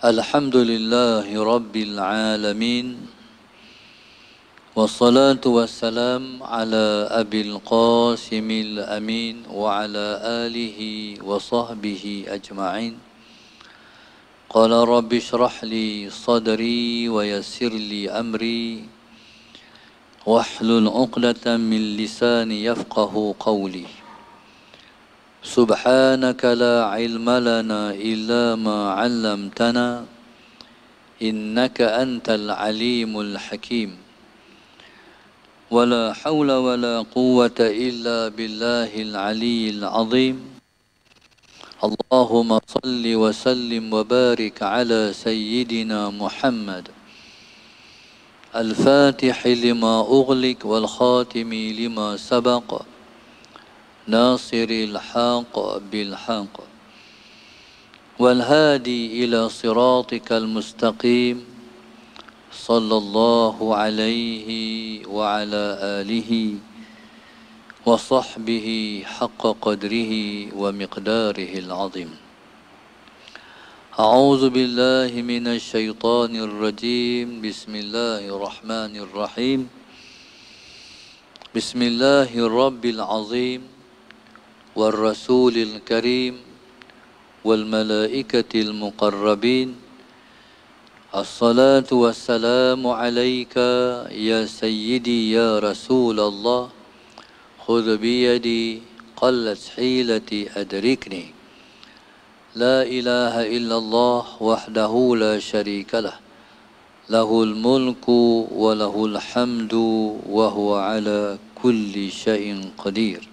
الحمد لله رب العالمين والصلاة والسلام على أبي القاسم الأمين وعلى آله وصحبه أجمعين. قال رب اشرح لي صدري ويسر لي أمري واحلل عقدة من لساني يفقه قولي. سبحانك لا علم لنا إلا ما علمتنا إنك أنت العليم الحكيم. ولا حول ولا قوة إلا بالله العلي العظيم. اللهم صل وسلم وبارك على سيدنا محمد الفاتح لما أغلق والخاتم لما سبق ناصر الحق بالحق والهادي إلى صراطك المستقيم صلى الله عليه وعلى آله وصحبه حق قدره ومقداره العظيم. أعوذ بالله من الشيطان الرجيم. بسم الله الرحمن الرحيم. بسم الله الرب العظيم والرسول الكريم والملائكة المقربين. الصلاة والسلام عليك يا سيدي يا رسول الله. خذ بيدي قلت حيلتي أدركني. لا إله إلا الله وحده لا شريك له. له الملك وله الحمد وهو على كل شيء قدير.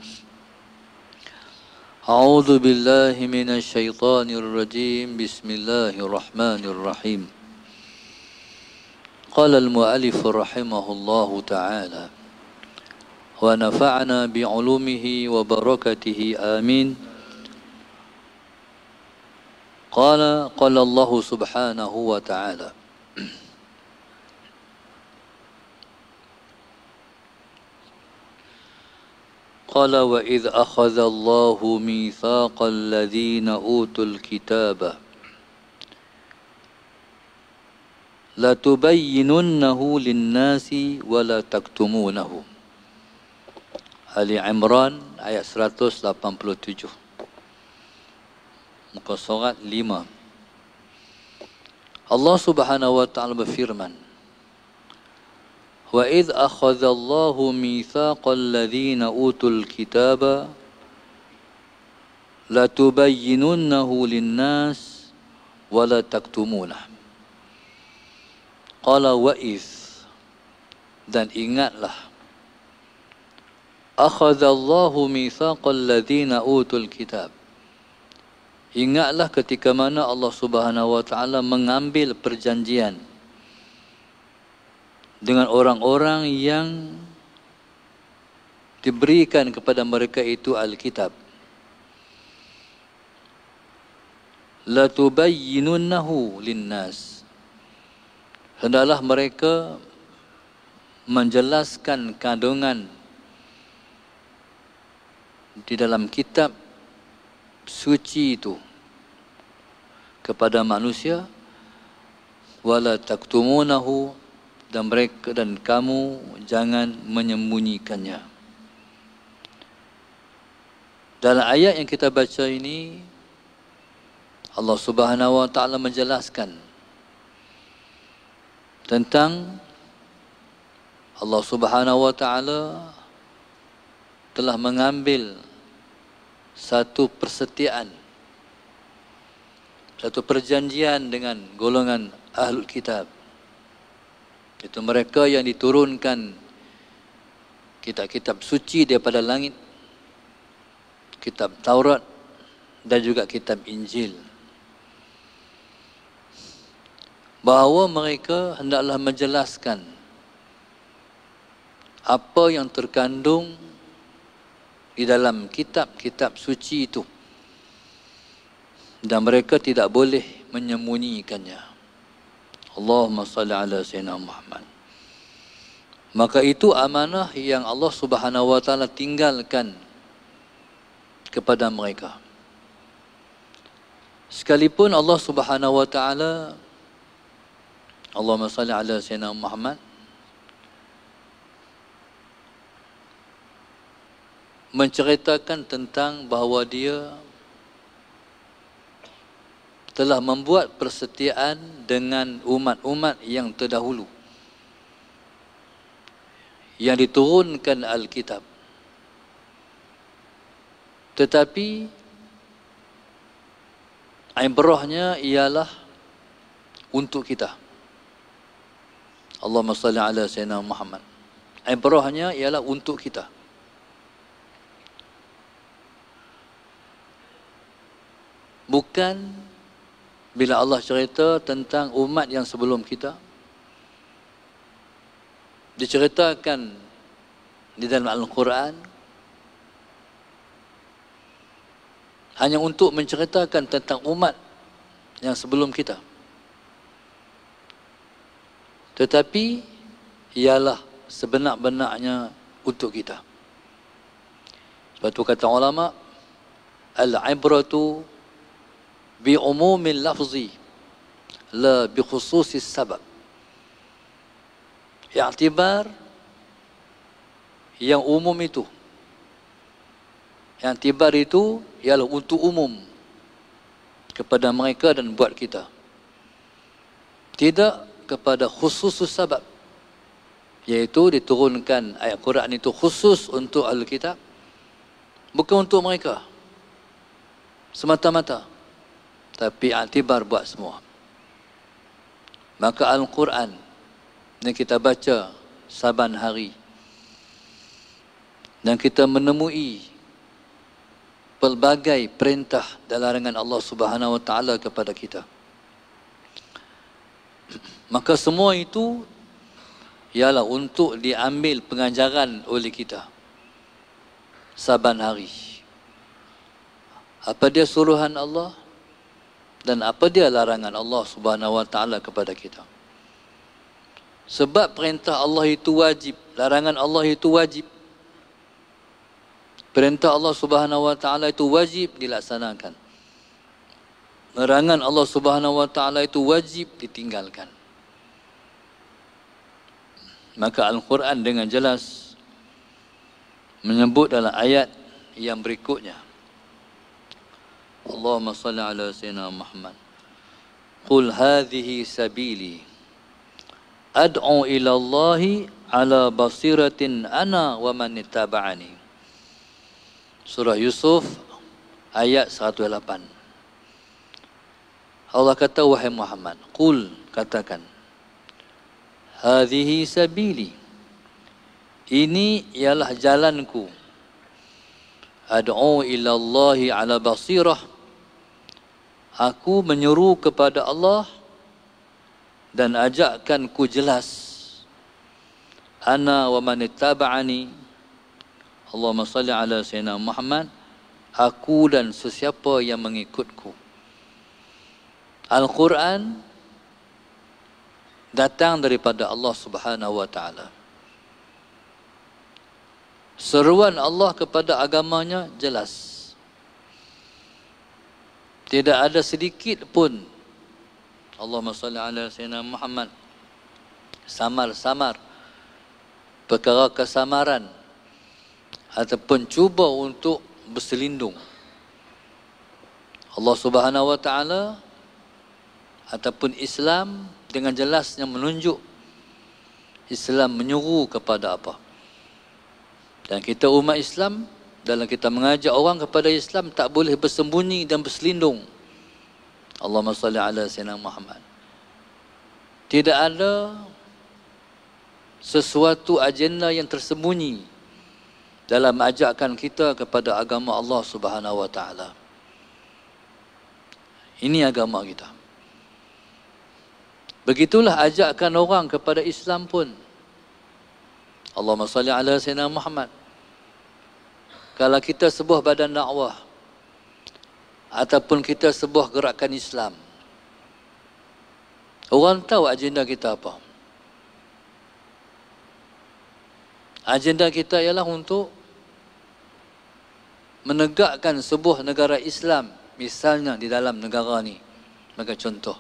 أعوذ بالله من الشيطان الرجيم. بسم الله الرحمن الرحيم. قال المؤلف رحمه الله تعالى ونفعنا بعلومه وبركته آمين. قال الله سبحانه وتعالى قال وإذ أخذ الله ميثاق الذين أوتوا الكتاب لتبيننه للناس ولا تكتمونه. Ali Imran ayat 187, muka surat 5. Allah Subhanahu wa taala berfirman, wa idh akhadha Allahu mitsaqal ladzina utul kitaba latubayyinunnahu lin-nas wa la taktumunah. Qala wa idh, dan ingatlah, akhadha Allahu mitsaqal ladzina utul kitab, ingatlah ketika mana Allah Subhanahu wa taala mengambil perjanjian dengan orang-orang yang diberikan kepada mereka itu Alkitab. La tubayyinunnahu linnas, hendaklah mereka menjelaskan kandungan di dalam kitab suci itu kepada manusia. Wala taktumunahu, dan mereka dan kamu jangan menyembunyikannya. Dalam ayat yang kita baca ini, Allah Subhanahu wa taala menjelaskan tentang Allah Subhanahu wa taala telah mengambil satu persetiaan, satu perjanjian dengan golongan Ahlul Kitab. Itu mereka yang diturunkan kitab-kitab suci daripada langit, kitab Taurat dan juga kitab Injil, bahawa mereka hendaklah menjelaskan apa yang terkandung di dalam kitab-kitab suci itu, dan mereka tidak boleh menyembunyikannya. Allahumma salli ala sayyidina Muhammad. Maka itu amanah yang Allah Subhanahu wa taala tinggalkan kepada mereka. Sekalipun Allah Subhanahu wa taala, Allahumma salli ala sayyidina Muhammad, menceritakan tentang bahawa dia telah membuat persetiaan dengan umat-umat yang terdahulu yang diturunkan Alkitab. Tetapi ibrahnya ialah untuk kita. Allahumma salli ala sayyidina Muhammad. Ibrahnya ialah untuk kita. Bukan bila Allah cerita tentang umat yang sebelum kita, diceritakan di dalam Al-Quran hanya untuk menceritakan tentang umat yang sebelum kita. Tetapi ialah sebenar-benarnya untuk kita. Sebab itu kata ulama, al-ibratu bi umumil lafzi la bi khususis sabab. I'tibar yang umum itu, yang tibar itu ialah untuk umum kepada mereka dan buat kita, tidak kepada khusus sebab, iaitu diturunkan ayat Quran itu khusus untuk Al-Kitab, bukan untuk mereka semata-mata, tapi i'tibar buat semua. Maka Al-Quran yang kita baca saban hari dan kita menemui pelbagai perintah dan larangan Allah Subhanahu wa taala kepada kita, maka semua itu ialah untuk diambil pengajaran oleh kita saban hari. Apa dia suruhan Allah dan apa dia larangan Allah Subhanahu wa taala kepada kita. Sebab perintah Allah itu wajib, larangan Allah itu wajib. Perintah Allah Subhanahu wa taala itu wajib dilaksanakan. Larangan Allah Subhanahu wa taala itu wajib ditinggalkan. Maka Al-Quran dengan jelas menyebut dalam ayat yang berikutnya, Allahumma salli ala sayyidina Muhammad. Qul hadhihi sabili ad'u ila Allahi ala basiratin ana wa man ittaba'ani. Surah Yusuf ayat 108. Allah kata, wahai Muhammad, qul, katakan, hadhihi sabili, ini ialah jalanku, ad'u ila Allahi ala basirah, aku menyeru kepada Allah dan ajakkan ku jelas, ana wa man ittaba'ani, Allahumma salli ala sayyidina Muhammad, aku dan sesiapa yang mengikutku. Al-Quran datang daripada Allah Subhanahu wa taala. Seruan Allah kepada agamanya jelas. Tidak ada sedikit pun Allahumma salli ala sayyidina Muhammad samar-samar, perkara kesamaran ataupun cuba untuk berselindung. Allah Subhanahu wa taala ataupun Islam dengan jelasnya menunjuk Islam menyuruh kepada apa. Dan kita umat Islam, dalam kita mengajak orang kepada Islam, tak boleh bersembunyi dan berselindung. Allahumma salli ala sayyidina Muhammad. Tidak ada sesuatu agenda yang tersembunyi dalam ajakan kita kepada agama Allah Subhanahu wa taala. Ini agama kita. Begitulah ajakan orang kepada Islam pun. Allahumma salli ala sayyidina Muhammad. Kalau kita sebuah badan dakwah ataupun kita sebuah gerakan Islam, orang tahu agenda kita apa. Agenda kita ialah untuk menegakkan sebuah negara Islam Misalnya di dalam negara ni, sebagai contoh,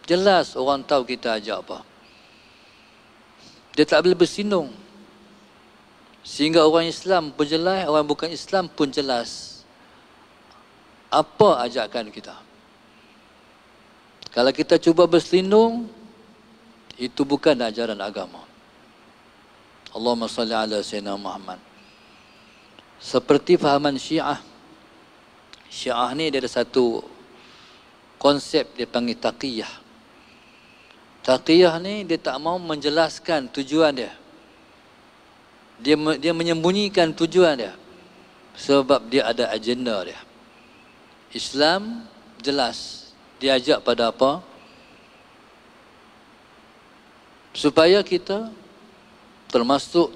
jelas orang tahu kita ajak apa. Dia tak boleh bersindung. Sehingga orang Islam pun jelas, orang bukan Islam pun jelas apa ajakan kita. Kalau kita cuba berselindung, itu bukan ajaran agama. Allahumma salli ala Sayyidina Muhammad. Seperti fahaman Syiah. Syiah ni dia ada satu konsep dia panggil taqiyah. Taqiyah ni dia tak mau menjelaskan tujuan dia. Dia menyembunyikan tujuan dia. Sebab dia ada agenda dia. Islam jelas. Dia ajak pada apa? Supaya kita termasuk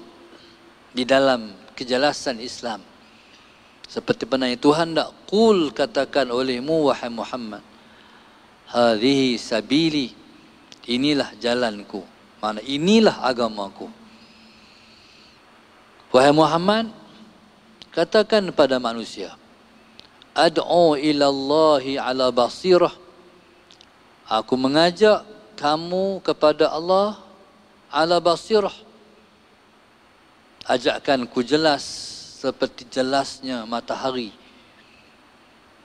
di dalam kejelasan Islam. Seperti pernah Tuhan tak qul katakan olehmu wahai Muhammad, hadhihi sabili, inilah jalanku, mana inilah agamaku. Wahai Muhammad, katakan pada manusia, ad'u ila Allahi ala basirah, aku mengajak kamu kepada Allah ala basirah. Ajakkanku jelas seperti jelasnya matahari.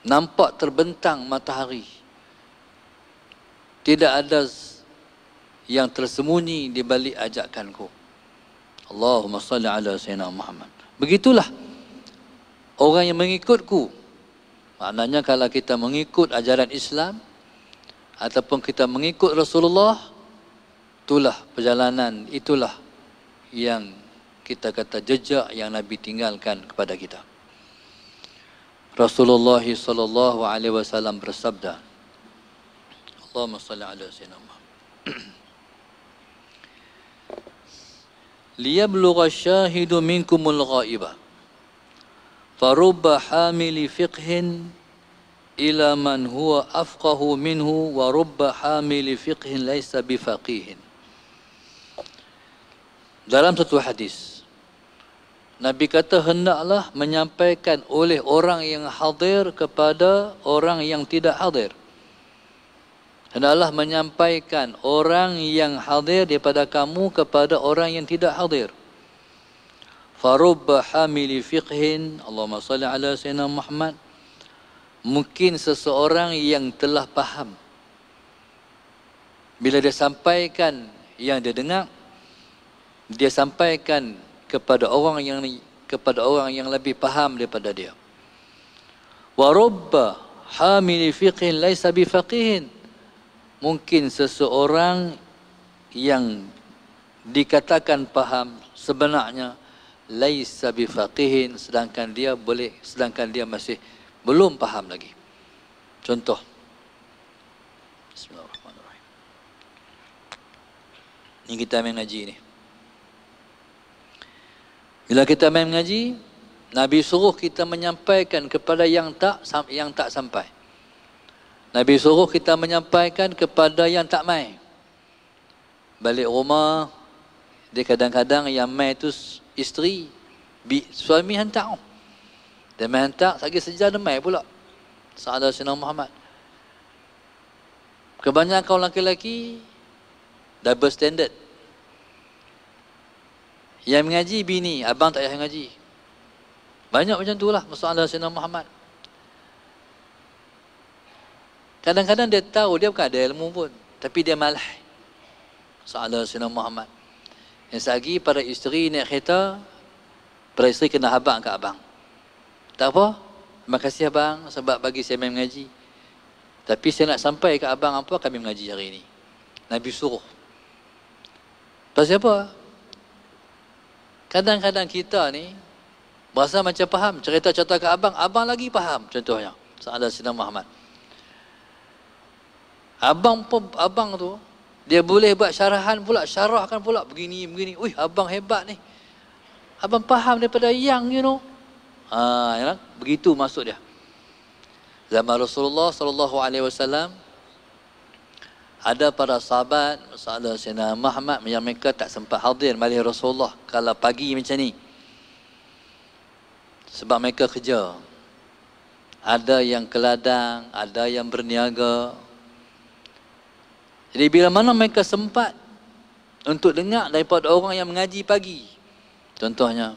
Nampak terbentang matahari. Tidak ada yang tersembunyi di balik ajakanku. Allahumma salli ala Sayyidina Muhammad. Begitulah orang yang mengikutku. Maknanya kalau kita mengikut ajaran Islam ataupun kita mengikut Rasulullah, itulah perjalanan, itulah yang kita kata jejak yang Nabi tinggalkan kepada kita. Rasulullah sallallahu alaihi wasallam bersabda, Allahumma salli ala Sayyidina Muhammad. Liyablugha syahidu minkumul ghaiba farubba hamili fiqhin ila man huwa afqahu minhu wa rubba hamili fiqhin laysa bifaqihin. Dalam satu hadis Nabi kata hendaklah menyampaikan oleh orang yang hadir kepada orang yang tidak hadir. Hendaklah menyampaikan orang yang hadir daripada kamu kepada orang yang tidak hadir. Farubba hamili fiqhin, Allahumma salli ala Sayyidina Muhammad. Mungkin seseorang yang telah faham, bila dia sampaikan yang dia dengar, dia sampaikan kepada orang yang lebih faham daripada dia. Wa rubba hamili fiqhin laisa bifaqihin. Mungkin seseorang yang dikatakan faham sebenarnya laisa bifaqihin, sedangkan dia masih belum faham lagi. Contoh. Bismillahirrahmanirrahim. Ini kita main ngaji ni. Bila kita main mengaji, Nabi suruh kita menyampaikan kepada yang tak sampai. Nabi suruh kita menyampaikan kepada yang tak mai. Balik rumah, dia kadang-kadang yang mai tu isteri, suami hantar. Dia mai hantar, lagi sejam dia mai pula. Sa'adah Sayyidina Muhammad. Kebanyakan lelaki-lelaki double standard. Yang mengaji bini, abang tak payah mengaji. Banyak macam tu lah masalah Sayyidina Muhammad. Kadang-kadang dia tahu dia bukan ada ilmu pun, tapi dia malah. Masalah Sayyidina Muhammad. Yang lagi para isteri naik kereta, para isteri kena habaq kat abang. Tak apa, terima kasih abang sebab bagi saya main mengaji. Tapi saya nak sampai ke abang apa kami mengaji hari ini. Nabi suruh. Pasal apa? Kadang-kadang kita ni berasa macam faham cerita-cerita ke abang, abang lagi faham. Contohnya, Sa'adah Sayyidina Muhammad. Abang tu, dia boleh buat syarahan pula, syarahkan pula begini. Ui, abang hebat ni. Abang faham daripada yang, you know. Begitu maksud dia. Zaman Rasulullah sallallahu alaihi wasallam, ada para sahabat, Sa'adah Sayyidina Muhammad, yang mereka tak sempat hadir majlis Rasulullah kalau pagi macam ni. Sebab mereka kerja. ada yang ke ladang, ada yang berniaga. Jadi bila mana mereka sempat untuk dengar daripada orang yang mengaji pagi, contohnya,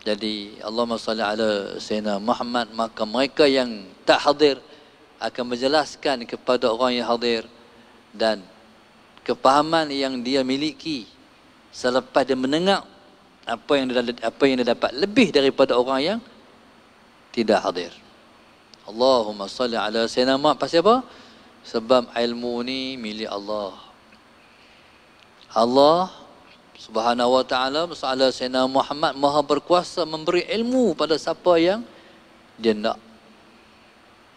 jadi Allahumma salli ala Sayyidina Muhammad, maka mereka yang tak hadir akan menjelaskan kepada orang yang hadir, dan kepahaman yang dia miliki selepas dia mendengar apa yang dia dapat lebih daripada orang yang tidak hadir. Allahumma salli ala Sayyidina Muhammad. Pasal apa? Sebab ilmu ni milik Allah. Allah Subhanahu wa ta'ala masalah Sayyidina Muhammad maha berkuasa memberi ilmu pada siapa yang dia nak.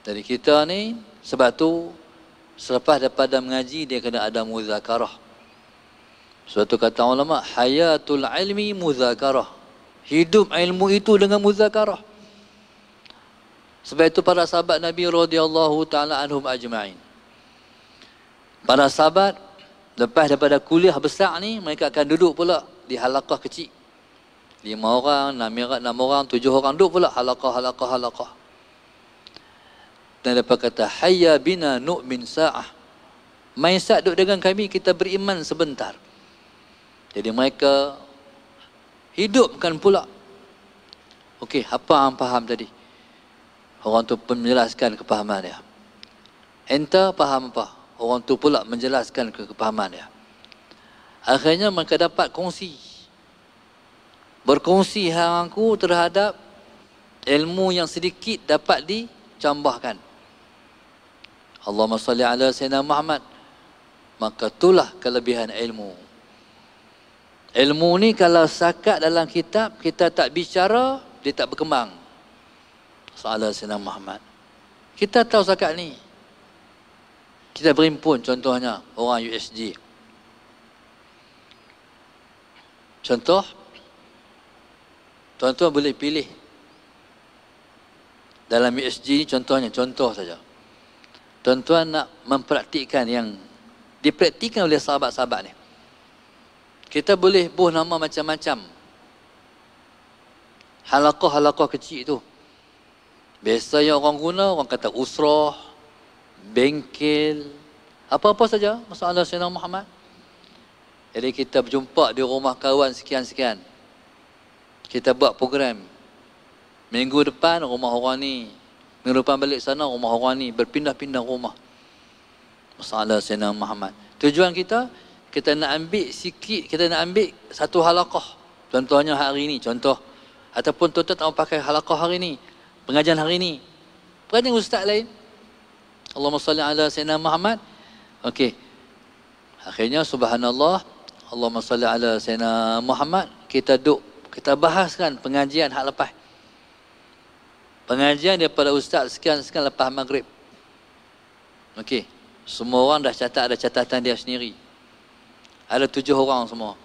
Jadi kita ni, sebab tu selepas daripada mengaji dia kena ada muzakarah. Sebab tu kata ulama, hayatul ilmi muzakarah. Hidup ilmu itu dengan muzakarah. Sebab itu para sahabat Nabi radhiyallahu taala anhum ajma'in, para sahabat lepas daripada kuliah besar ni, mereka akan duduk pula di halaqah kecil. 5 orang, 6 orang, 7 orang duduk pula halaqah. Dan lepas kata, hayya bina nu'min sa'ah. Mai sa'at duduk dengan kami, kita beriman sebentar. Jadi mereka hidupkan pula. Okey, apa yang faham tadi? Orang tu pun menjelaskan kepahaman dia. Enta faham apa? Orang tu pula menjelaskan kepahaman dia. Akhirnya mereka dapat kongsi. Berkongsi hangku terhadap ilmu yang sedikit dapat dicambahkan. Allahumma salli ala Sayyidina Muhammad. Maka itulah kelebihan ilmu. Ilmu ni kalau sakat dalam kitab, kita tak bicara, dia tak berkembang. Salah Sayyidina Muhammad. Kita tahu sakat ni. Kita berimpun, contohnya orang USG. Contoh, tuan-tuan boleh pilih dalam USG ni, contoh saja. Tuan-tuan nak mempraktikkan yang dipraktikkan oleh sahabat-sahabat ni. Kita boleh buh nama macam-macam. Halaqah kecil tu. Biasa yang orang guna, orang kata usrah, bengkel, apa-apa saja masalah Sayyidina Muhammad. Jadi kita berjumpa di rumah kawan sekian-sekian. Kita buat program. Minggu depan rumah orang ni, minggu depan balik sana rumah orang ni, berpindah-pindah rumah. Masalah Sayyidina Muhammad. Tujuan kita nak ambil sikit, kita nak ambil satu halaqah. Contohnya hari ni, contoh. Ataupun tuan-tuan tak pakai halaqah hari ni, pengajian hari ni, pengajian ustaz lain. Allahumma salli ala Sayyidina Muhammad. Okey. Akhirnya subhanallah, Allahumma salli ala Sayyidina Muhammad. Kita bahaskan pengajian hak lepas. Pengajian daripada ustaz sekian-sekian lepas maghrib. Okey. Semua orang dah catat, ada catatan dia sendiri. Ada 7 orang semua.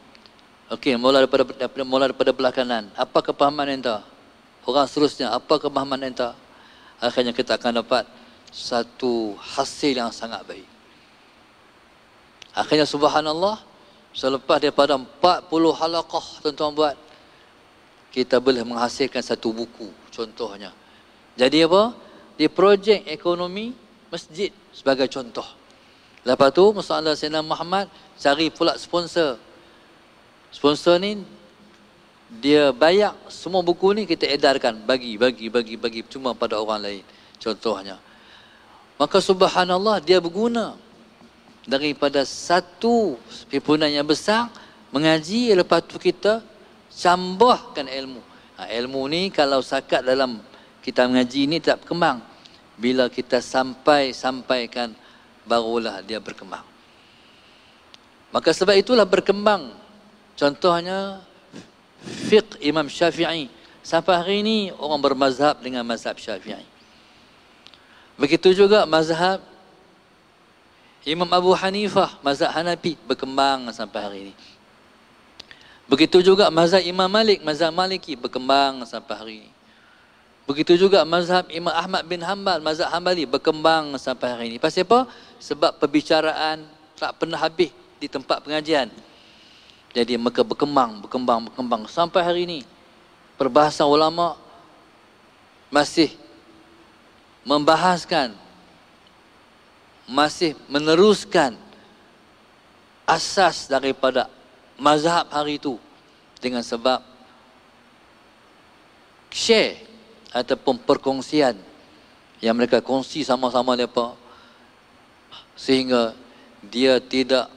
Okey, mula daripada belah kanan. Apa kepahaman anda? Orang seterusnya, apa kepahaman anda? Akhirnya kita akan dapat satu hasil yang sangat baik. Akhirnya subhanallah, selepas daripada 40 halaqah tuan-tuan buat, kita boleh menghasilkan satu buku contohnya. Jadi apa? Di projek ekonomi masjid sebagai contoh. Lepas tu masalah Sayyidina Muhammad cari pula sponsor. Sponsor ni dia bayar semua buku ni, kita edarkan, bagi cuma pada orang lain contohnya. Maka subhanallah, dia berguna daripada satu himpunan yang besar mengaji, lepas tu kita cambahkan ilmu. Ilmu ni kalau sakat dalam kita mengaji ni tak berkembang. Bila kita sampaikan, barulah dia berkembang. Maka sebab itulah berkembang. Contohnya fiqh Imam Syafi'i. Sampai hari ini orang bermazhab dengan mazhab Syafi'i. Begitu juga mazhab Imam Abu Hanifah, mazhab Hanafi berkembang sampai hari ini. Begitu juga mazhab Imam Malik, mazhab Maliki berkembang sampai hari ini. Begitu juga mazhab Imam Ahmad bin Hanbal, mazhab Hanbali berkembang sampai hari ini. Pasal apa? Sebab perbicaraan tak pernah habis di tempat pengajian. Jadi mereka berkembang sampai hari ini. Perbahasan ulama masih membahaskan, masih meneruskan asas daripada mazhab hari itu dengan sebab share ataupun perkongsian yang mereka kongsi sama-sama mereka, sehingga dia tidak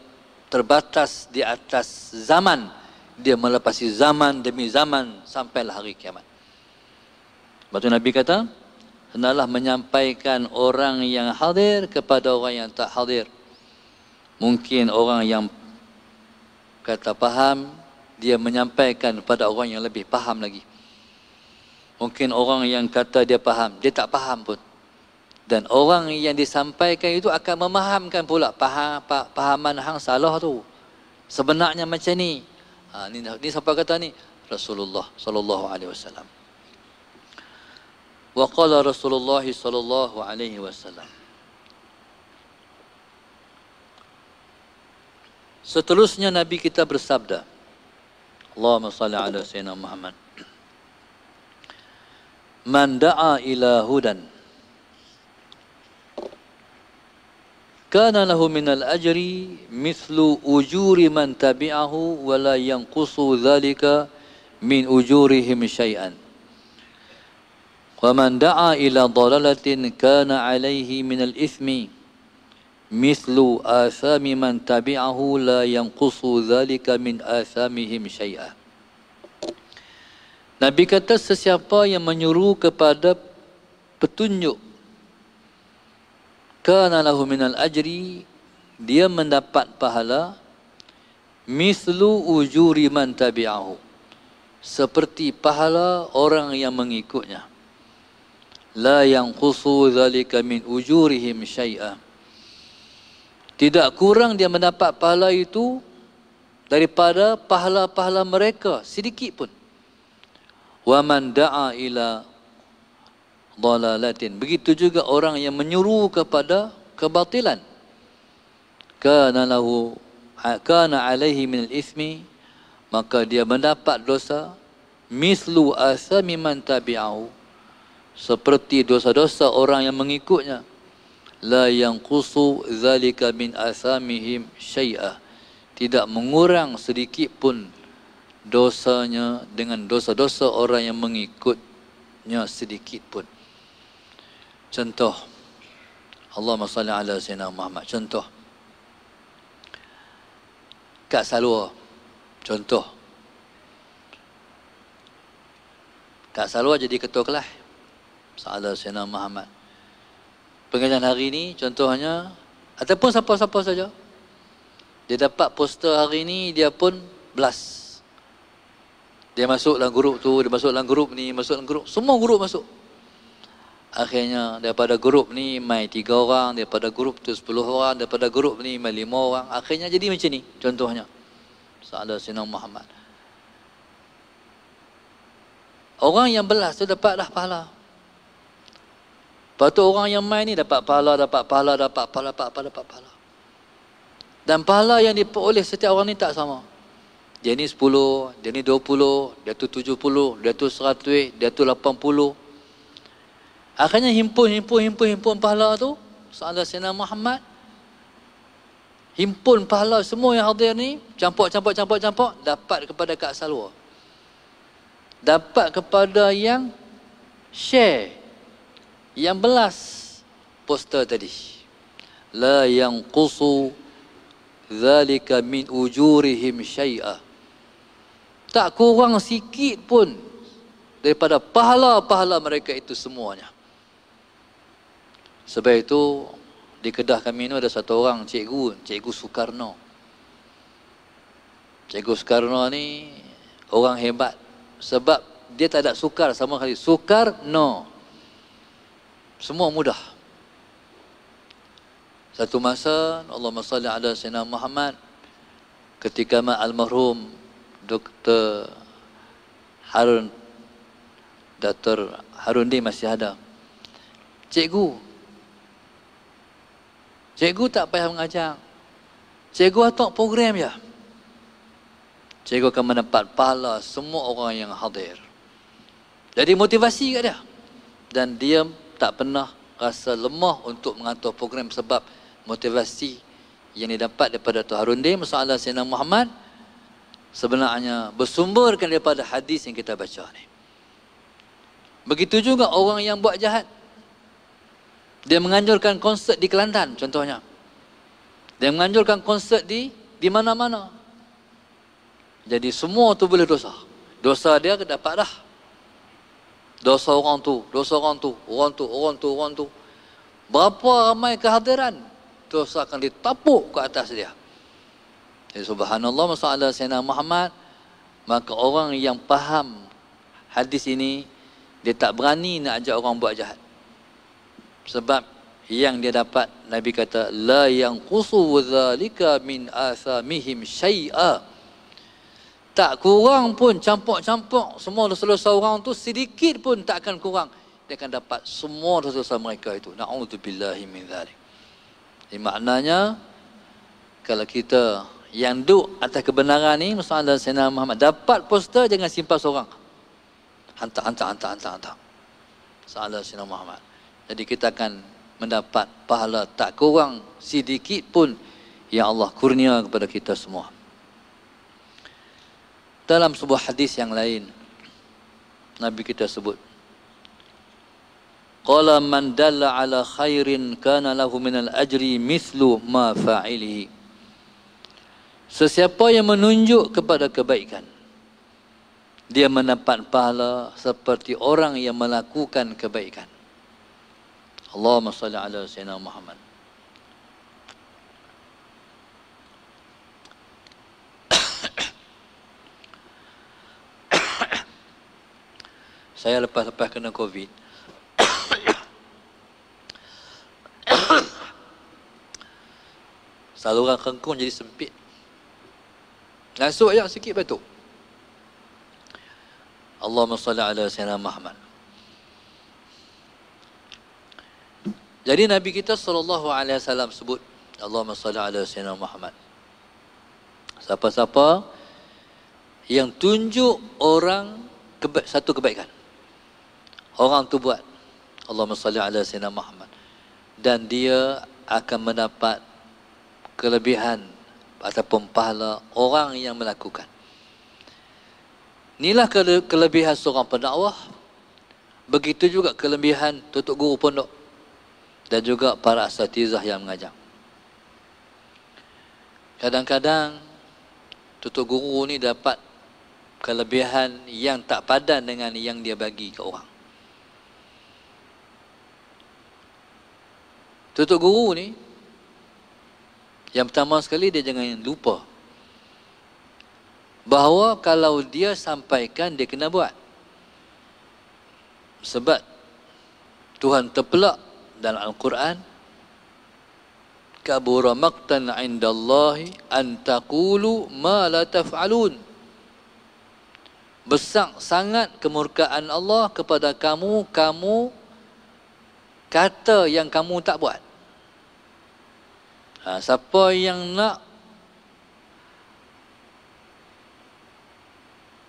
terbatas di atas zaman, dia melepasi zaman demi zaman sampailah hari kiamat. Sebab tu Nabi kata, hendaklah menyampaikan orang yang hadir kepada orang yang tak hadir. Mungkin orang yang kata faham, dia menyampaikan kepada orang yang lebih faham lagi. Mungkin orang yang kata dia faham, dia tak faham pun. Dan orang yang disampaikan itu akan memahamkan pula pahaman hang salah tu. Sebenarnya macam ni. Ni siapa kata ni? Rasulullah sallallahu alaihi wasallam. Wa qala Rasulullah sallallahu alaihi wasallam. Seterusnya Nabi kita bersabda, Allahumma salli ala sayyidina Muhammad. Man da'a ila hudan kana lahu minal ajri mithlu ujuri man tabi'ahu wa la yanqusu dhalika min ujurihim syai'an. Wa man da'a ila dalalatin kana alaihi minal ithmi mithlu athami man tabi'ahu la yanqusu dhalika min athamihim syai'an. Nabi kata, sesiapa yang menyuruh kepada petunjuk, kana lahu minal ajri, dia mendapat pahala mislu ujuri man tabi'ahu, seperti pahala orang yang mengikutnya. La yanqusu dhalika min ujurihim syai'a, tidak kurang dia mendapat pahala itu daripada pahala-pahala mereka sedikit pun. Wa man da'a ila dalalatin, begitu juga orang yang menyuruh kepada kebatilan, kana alaihi minal ithmi, maka dia mendapat dosa mislu asami man tabi'ahu, seperti dosa-dosa orang yang mengikutnya. La yanqusu zalika min asamihim syai'a, tidak mengurang sedikit pun dosanya dengan dosa-dosa orang yang mengikutnya sedikit pun. Contoh, Allahumma salli ala sayyidina Muhammad. Contoh, Kak Salwa. Contoh, Kak Salwa jadi ketua kelas ala sayyidina Muhammad. Pengajian hari ini contohnya, ataupun siapa-siapa saja, dia dapat poster hari ini, dia pun blast. Dia masuk dalam grup tu, dia masuk dalam grup ni, masuk dalam grup, semua grup masuk. Akhirnya daripada grup ni mai 3 orang, daripada grup tu 10 orang, daripada grup ni mai 5 orang. Akhirnya jadi macam ni contohnya. Sahadat Sayyidina Muhammad. Orang yang belas tu dapat dah pahala. Lepas tu orang yang main ni dapat pahala, dapat pahala, dapat pahala, dapat pahala, dapat pahala. Dan pahala yang diperoleh setiap orang ni tak sama. Dia ni 10, dia ni 20, dia tu 70, dia tu 100, dia tu 80. Akhirnya himpun pahala tu. Sahadat Sayyidina Muhammad. Himpun pahala semua yang hadir ni. Campur. Dapat kepada Kak Salwa. Dapat kepada yang share, yang belas poster tadi. La yanqusu zalika min ujurihim syai'a, tak kurang sikit pun daripada pahala-pahala mereka itu semuanya. Sebab itu di Kedah kami ni ada satu orang cikgu Soekarno. Cikgu Soekarno ni orang hebat sebab dia tak ada sukar sama sekali. Soekarno, semua mudah. Satu masa, Allahumma salli ala sayyidina Muhammad, ketika almarhum Dr. Harundi masih ada. Cikgu tak payah mengajar. Cikgu atur program je. Cikgu akan mendapat pahala semua orang yang hadir. Jadi motivasi kat dia. Dan dia tak pernah rasa lemah untuk mengatur program sebab motivasi yang didapat daripada Tuan Harundin masalah Sayyidina Muhammad sebenarnya bersumberkan daripada hadis yang kita baca ni. Begitu juga orang yang buat jahat. Dia menganjurkan konsert di Kelantan contohnya. Dia menganjurkan konsert di mana-mana. Jadi semua tu boleh dosa. Dosa dia dapat dah. Dosa orang tu, dosa orang tu, orang tu, orang tu, orang tu. Berapa ramai kehadiran, dosa akan ditapuk ke atas dia. Jadi subhanallah masalah Sayyidina Muhammad, maka orang yang faham hadis ini, dia tak berani nak ajak orang buat jahat. Sebab yang dia dapat, Nabi kata, la yanqusu dzalika min athamihim syai'a. Tak kurang pun, campur-campur semua dosa-dosa orang tu, sedikit pun tak akan kurang. Dia akan dapat semua dosa-dosa mereka itu. Na'udzubillahi min dzalik. Jadi maknanya, kalau kita yang duduk atas kebenaran ni, masalah Sayyidina Muhammad, dapat poster, jangan simpan seorang. Hantar. Masalah Sayyidina Muhammad. Jadi kita akan mendapat pahala tak kurang sedikit pun yang Allah kurnia kepada kita semua. Dalam sebuah hadis yang lain, Nabi kita sebut, qala man dalla ala khairin kana lahu minal ajri mithlu ma fa'ilihi. Sesiapa yang menunjuk kepada kebaikan, dia mendapat pahala seperti orang yang melakukan kebaikan. Allahumma salli ala Sayyidina Muhammad. Saya lepas kena COVID, saluran kengkung jadi sempit. Masuk je sikit batuk. Allahumma salli ala Sayyidina Muhammad. Jadi Nabi kita SAW sebut, Allahumma salli ala Sayyidina Muhammad. Siapa-siapa yang tunjuk orang satu kebaikan, orang tu buat, Allahumma salli ala Sayyidina Muhammad, dan dia akan mendapat kelebihan ataupun pahala orang yang melakukan. Inilah kelebihan seorang pendakwah. Begitu juga kelebihan tutup guru pondok dan juga para asatizah yang mengajar. Kadang-kadang tutup guru ni dapat kelebihan yang tak padan dengan yang dia bagi ke orang. Tutup guru ni, yang pertama sekali dia jangan lupa bahawa kalau dia sampaikan, dia kena buat. Sebab Tuhan terpelak dalam Al-Quran, kabura maqtan 'indallahi an taqulu ma la taf'alun. Besar sangat kemurkaan Allah kepada kamu kata yang kamu tak buat. Siapa yang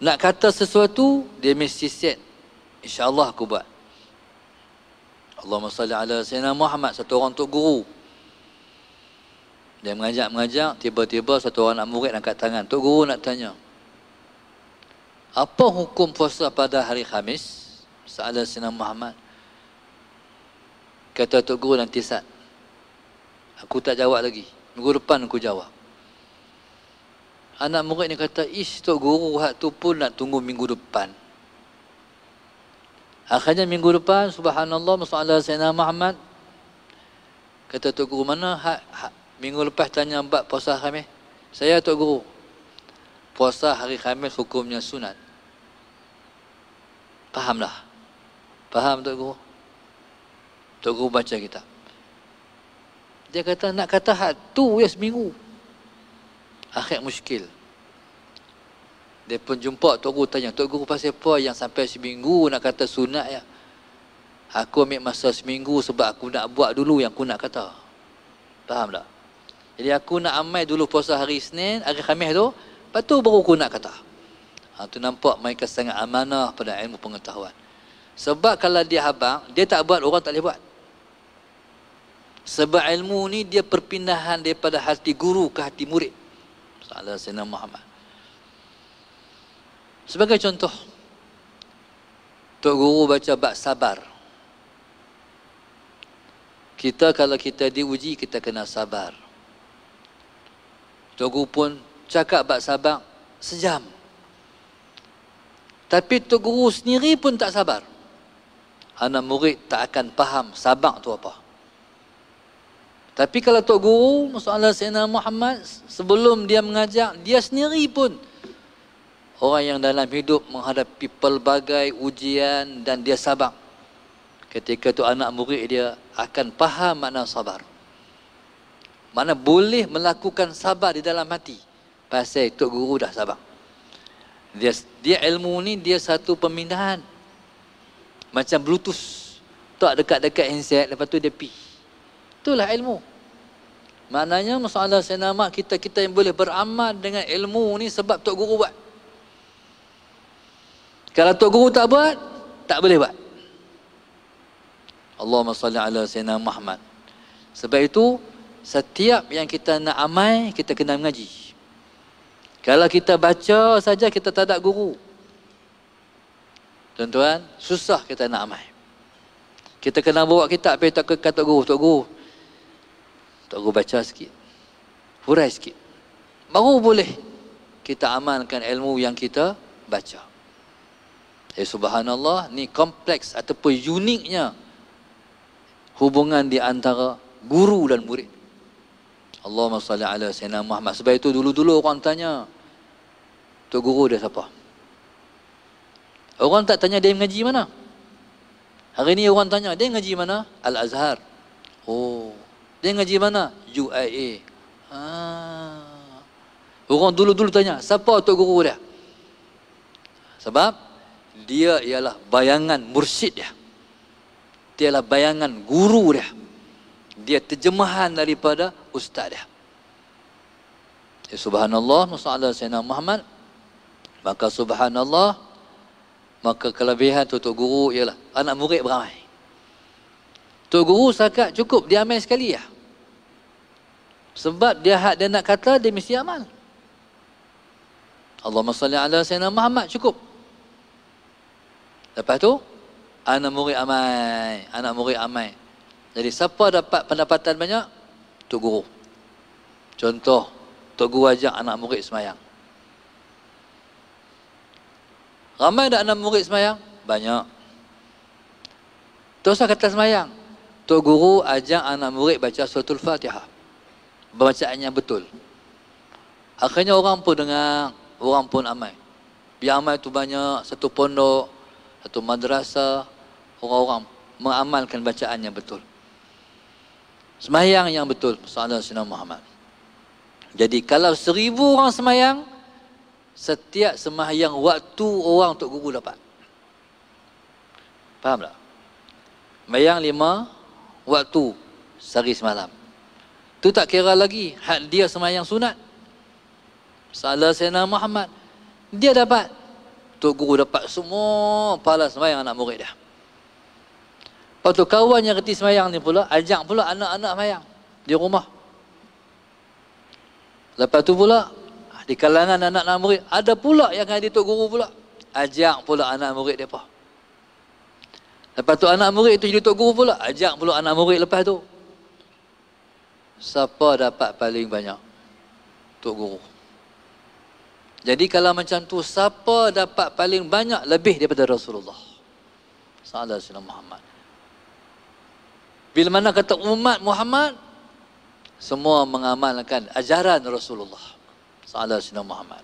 nak kata sesuatu, dia mesti set, InsyaAllah aku buat. Allahumma salli ala Sayyidina Muhammad. Satu orang tok guru, dia mengajak, tiba-tiba satu orang nak murid angkat tangan. Tok guru nak tanya, apa hukum puasa pada hari Khamis? Sa'ala Sayyidina Muhammad. Kata tok guru nanti saat. Aku tak jawab lagi. Minggu depan aku jawab. Anak murid ni kata, tok guru hak tu pun nak tunggu minggu depan. Akhirnya minggu depan, subhanallah, masalah Sayyidina Muhammad. Kata tok guru, mana minggu lepas tanya bab puasa Khamis? Saya tok guru. Puasa hari Khamis hukumnya sunat. Faham dah? Faham tok guru? Tok guru baca kitab. Dia kata, nak kata hak tu ya seminggu. Akhir muskil. Dia pun jumpa Tok Guru, tanya, Tok Guru pasal apa yang sampai seminggu nak kata sunat ya? Aku ambil masa seminggu sebab aku nak buat dulu yang aku nak kata. Faham tak? Jadi aku nak amal dulu puasa hari Isnin, hari Khamis tu, lepas tu baru aku nak kata. Tu nampak mereka sangat amanah pada ilmu pengetahuan. Sebab kalau dia habang, dia tak buat, orang tak boleh buat. Sebab ilmu ni dia perpindahan daripada hati guru ke hati murid. Salah Sayyidina Muhammad. Sebagai contoh, Tok Guru baca bab sabar. Kita kalau kita diuji, kita kena sabar. Tok Guru pun cakap bab sabar sejam. Tapi Tok Guru sendiri pun tak sabar. Anak murid tak akan faham sabar tu apa. Tapi kalau Tok Guru, masalah Sayyidina Muhammad, sebelum dia mengajar, dia sendiri pun orang yang dalam hidup menghadapi pelbagai ujian dan dia sabar. Ketika tu anak murid dia akan faham makna sabar. Mana boleh melakukan sabar di dalam hati. Pasal Tok Guru dah sabar. Dia ilmu ni dia satu pemindahan. Macam Bluetooth. Tak dekat-dekat handset, lepas tu dia pi. Itulah ilmu. Maknanya masalah Sayyidina Muhammad, kita yang boleh beramal dengan ilmu ni sebab Tok Guru buat. Kalau Tok Guru tak buat, tak boleh buat. Allahumma salli ala Sayyidina Muhammad. Sebab itu, setiap yang kita nak amal, kita kena mengaji. Kalau kita baca saja, kita tak ada guru. Tuan-tuan, susah kita nak amal. Kita kena bawa kitab pergi kata Tok Guru. Tok Guru, Tok Guru baca sikit. Hurai sikit. Baru boleh kita amalkan ilmu yang kita baca. Subhanallah, ni kompleks ataupun uniknya hubungan di antara guru dan murid. Allahumma salli ala Sayyidina Muhammad. Sebab itu dulu-dulu orang tanya, Tok Guru dia siapa? Orang tak tanya dia mengaji mana. Hari ni orang tanya, dia ngaji mana? Al-Azhar. Oh, dia ngaji mana? UIA. Orang dulu-dulu tanya, siapa Tok Guru dia? Sebab dia ialah bayangan mursyid dia. Dia ialah bayangan guru dia. Dia terjemahan daripada ustaz dia. Subhanallah, masalah Sayyidina Muhammad. Maka subhanallah, maka kelebihan Tok Guru ialah anak murid beramai. Tok Guru sakat cukup dia amal sekali ya. Sebab dia hak dia nak kata, dia mesti amal. Allahumma salli ala Sayyidina Muhammad, cukup. Lepas tu, anak murid amai. Anak murid amai. Jadi siapa dapat pendapatan banyak? Tok Guru. Contoh, Tok Guru ajak anak murid semayang. Ramai tak anak murid semayang? Banyak. Tak usah kata semayang. Tok Guru ajak anak murid baca suratul Fatihah. Bacaannya betul. Akhirnya orang pun dengar, orang pun amai. Yang amai tu banyak, satu pondok, satu madrasah, orang-orang mengamalkan bacaannya betul. Semayang yang betul, sahabat Sayyidina Muhammad. Jadi kalau 1000 orang semayang, setiap semayang waktu orang Tok Guru dapat. Faham tak? Semayang 5 waktu sehari semalam. Tu tak kira lagi hak dia semayang sunat. Salah Sayyidina Muhammad, dia dapat. Tok Guru dapat semua pahala semayang anak murid dia. Lepas tu kawan yang reti semayang ni pula, ajak pula anak-anak semayang di rumah. Lepas tu pula, di kalangan anak-anak murid, ada pula yang ada Tok Guru pula. Ajak pula anak murid dia apa. Lepas tu anak murid tu jadi Tok Guru pula, ajak pula anak murid lepas tu. Siapa dapat paling banyak? Tok Guru. Jadi kalau macam tu, siapa dapat paling banyak lebih daripada Rasulullah sallallahu alaihi Muhammad. Bila mana kata umat Muhammad, semua mengamalkan ajaran Rasulullah sallallahu alaihi Muhammad.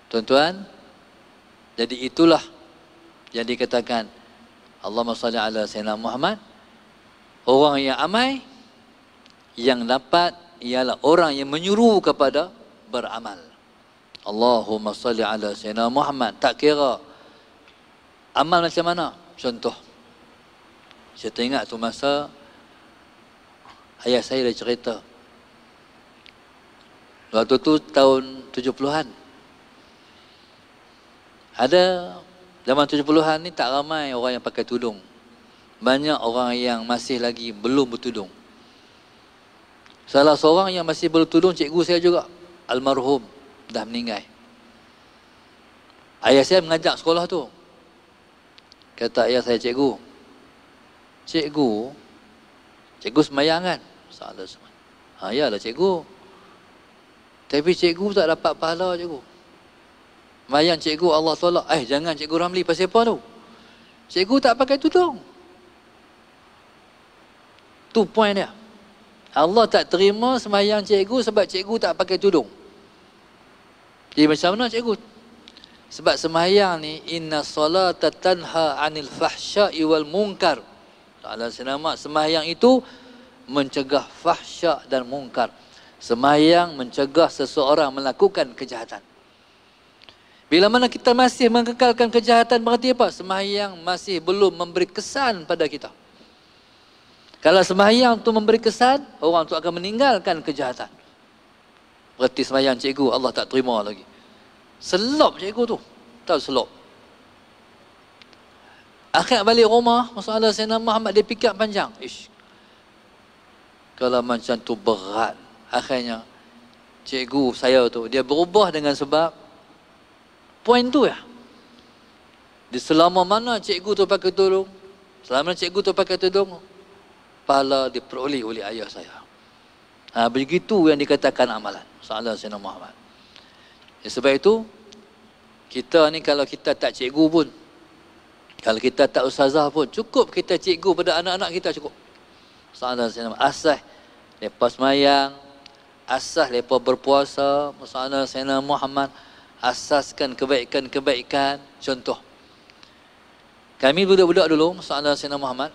Tuan-tuan, jadi itulah yang dikatakan Allahumma salli ala Sayyidina Muhammad. Orang yang amai, yang dapat ialah orang yang menyuruh kepada beramal. Allahumma salli ala Sayyidina Muhammad. Tak kira amal macam mana. Contoh, saya teringat tu masa ayah saya dah cerita. Waktu tu tahun 70-an. Ada zaman 70-an ni tak ramai orang yang pakai tudung. banyak orang yang masih lagi belum bertudung. Salah seorang yang masih bertudung cikgu saya juga, almarhum, dah meninggal. Ayah saya mengajak sekolah tu. Kata ayah saya, cikgu sembahyang kan? Salah sembahyang. Yalah cikgu. Tapi cikgu tak dapat pahala cikgu. Sembahyang cikgu Allah tolak. Jangan cikgu Ramli, pasal apa tu? Cikgu tak pakai tudung. Tu point dia. Allah tak terima sembahyang cikgu sebab cikgu tak pakai tudung. Jadi macam mana cikgu? Sebab sembahyang ni, inna salata tanha 'anil fahsya'i wal munkar. Allah senama, sembahyang itu mencegah fahsya' dan munkar. Sembahyang mencegah seseorang melakukan kejahatan. Bila mana kita masih mengekalkan kejahatan, berarti apa? Sembahyang masih belum memberi kesan pada kita. Kalau sembahyang tu memberi kesan, orang tu akan meninggalkan kejahatan. Berarti sembahyang cikgu Allah tak terima lagi. Selop cikgu tu. Tahu selop. Akhir balik rumah, masalah Sayyidina Muhammad, dia fikir panjang. Kalau macam tu berat. Akhirnya cikgu saya tu, dia berubah dengan sebab poin tu ya. Di selama mana cikgu tu pakai tudung, selama cikgu tu pakai tudung, pahala diperoleh oleh ayah saya. Begitu yang dikatakan amalan. Salah Sayyidina Muhammad. Sebab itu, kita ni kalau kita tak cikgu pun, kalau kita tak ustazah pun, cukup kita cikgu pada anak-anak kita cukup. Salah Sayyidina Muhammad. Asas lepas sembahyang, asas lepas berpuasa, salah Sayyidina Muhammad, asaskan kebaikan-kebaikan. Contoh, kami budak-budak dulu, salah Sayyidina Muhammad,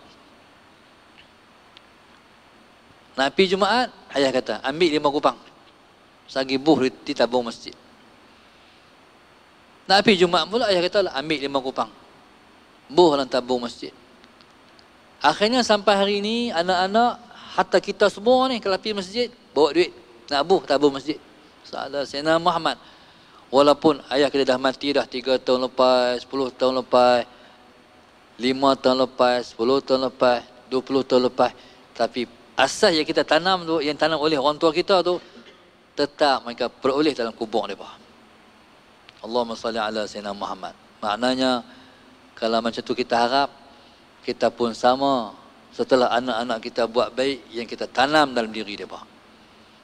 nak pergi Jumaat, ayah kata, ambil 5 kupang. Sagi buh di tabung masjid. Nak pergi Jumaat pula, ayah kata, ambil 5 kupang. Buh dalam tabung masjid. Akhirnya sampai hari ini, anak-anak, hatta kita semua ni, kalau pergi masjid, bawa duit. Nak buh tabung masjid. Salah Sayyidina Muhammad. Walaupun ayah kita dah mati dah 3 tahun lepas, 10 tahun lepas, 5 tahun lepas, 10 tahun lepas, 20 tahun lepas. Tapi asas yang kita tanam tu, yang tanam oleh orang tua kita tu, tetap mereka peroleh dalam kubur mereka. Allahumma salli ala Sayyidina Muhammad. Maknanya, kalau macam tu kita harap, kita pun sama setelah anak-anak kita buat baik, yang kita tanam dalam diri mereka.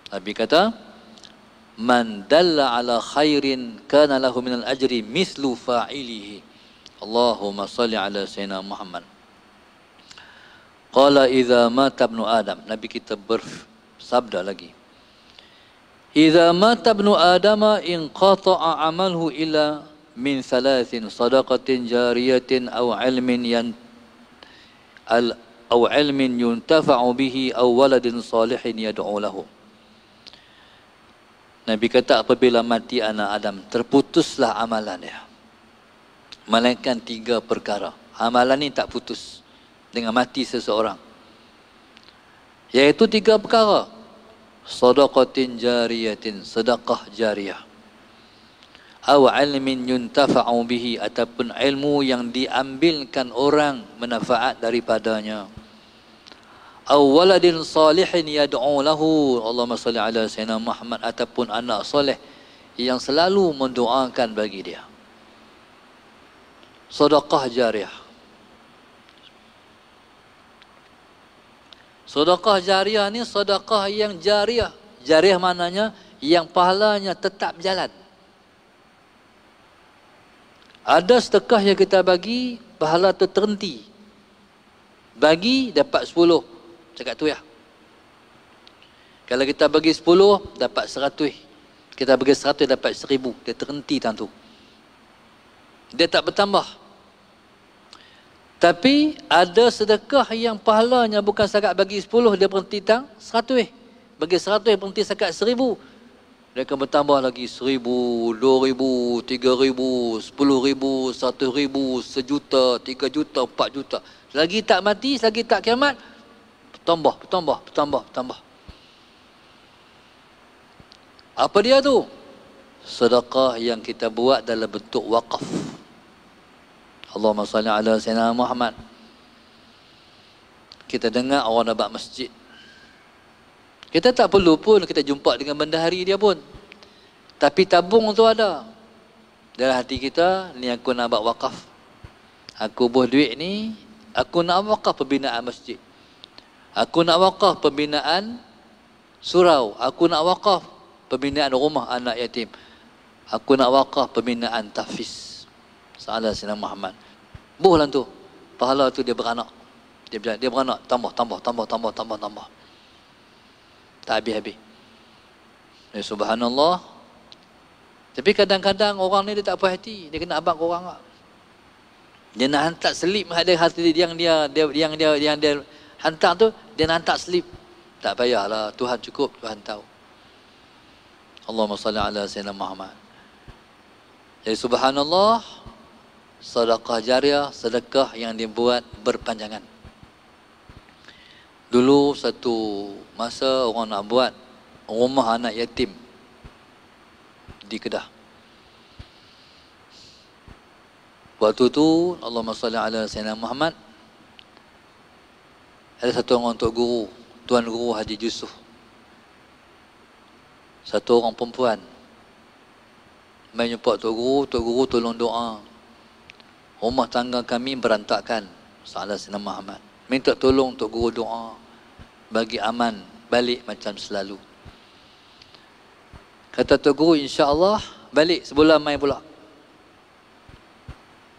Nabi kata, man dalla ala khairin kana lahu minal ajri mislu fa'ilihi. Allahumma salli ala Sayyidina Muhammad. Qala idza mata ibnu Adam. Nabi kita bersabda lagi. Idza mata ibnu Adam inqata'a amalhu illa min thalathin, sadaqatin jariyatin aw ilmin yuntafa'u bihi aw waladin salihin yad'u lahu. Nabi kata apabila mati anak Adam, terputuslah amalan dia. Melainkan 3 perkara. Amalan ni tak putus dengan mati seseorang, iaitu 3 perkara. Sadaqatin jariyatin, sedekah jariah. Aw ilmin yuntafa'u bihi, ataupun ilmu yang diambilkan orang manfaat daripadanya. Aw waladin salihin yad'u lahu. Allahumma salli ala Sayyidina Muhammad. Ataupun anak soleh yang selalu mendoakan bagi dia. Sedekah jariah. Sedekah jariah ni sedekah yang jariah. Jariah maknanya yang pahalanya tetap jalan. Ada sedekah yang kita bagi, pahala tu terhenti. Bagi dapat 10. Cakap tu ya. Kalau kita bagi 10, dapat 100. Kita bagi 100, dapat 1000. Dia terhenti tang tu. Dia tak bertambah. Tapi ada sedekah yang pahalanya bukan setakat bagi 10, dia berhenti tang 100. Bagi 100, berhenti setakat 1000. Dia akan bertambah lagi 1000, 2000, 3000, 10,000, 1,000, 1,000,000, 3 juta, 4 juta. Selagi tak mati, selagi tak kiamat, bertambah. Apa dia tu? Sedekah yang kita buat dalam bentuk wakaf. Allahumma salli ala Sayyidina Muhammad. kita dengar orang nak buat masjid. Kita tak perlu pun kita jumpa dengan bendahari dia pun. Tapi tabung tu ada. Dalam hati kita, ni aku nak buat wakaf. Aku buat duit ni, aku nak wakaf pembinaan masjid. Aku nak wakaf pembinaan surau. Aku nak wakaf pembinaan rumah anak yatim. Aku nak wakaf pembinaan tahfiz. Salah Sayyidina Muhammad. Buhlah tu. Pahala tu dia beranak. Dia beranak. Tambah. Tak habis-habis. Ya, subhanallah. Tapi kadang-kadang orang ni dia tak puas hati. Dia kena abang korang tak. Dia nak hantar slip ada hati yang dia hantar tu, dia nak hantar slip. Tak payahlah, Tuhan cukup, Tuhan tahu. Allahumma salli ala Sayyidina Muhammad. Jadi subhanallah, sedekah jariah, sedekah yang dibuat berpanjangan. Dulu satu masa orang nak buat rumah anak yatim di Kedah. Waktu tu, Allahumma salli ala Sayyidina Muhammad, ada satu orang Tok Guru, Tuan Guru Haji Yusuf. Satu orang perempuan main jumpa Tok Guru tolong doa. Rumah tangga kami berantakan. Salah Sayyidina Muhammad. Minta tolong Tok Guru doa bagi aman balik macam selalu. Kata Tok Guru, insya-Allah balik sebulan mai pula.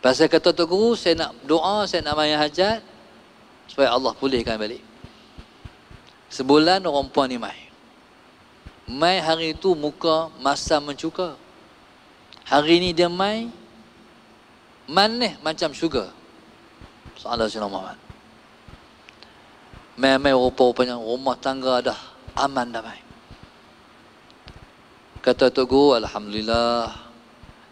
Pasal kata Tok Guru, saya nak doa, saya nak bayar hajat supaya Allah pulihkan balik. Sebulan orang puan ni mai. Mai hari itu muka masam mencuka. Hari ni dia mai manis macam syurga. Salah Sayyidina Muhammad. Mai rupa-rupanya rumah tangga dah aman dah mai. Kata Tok Guru, alhamdulillah.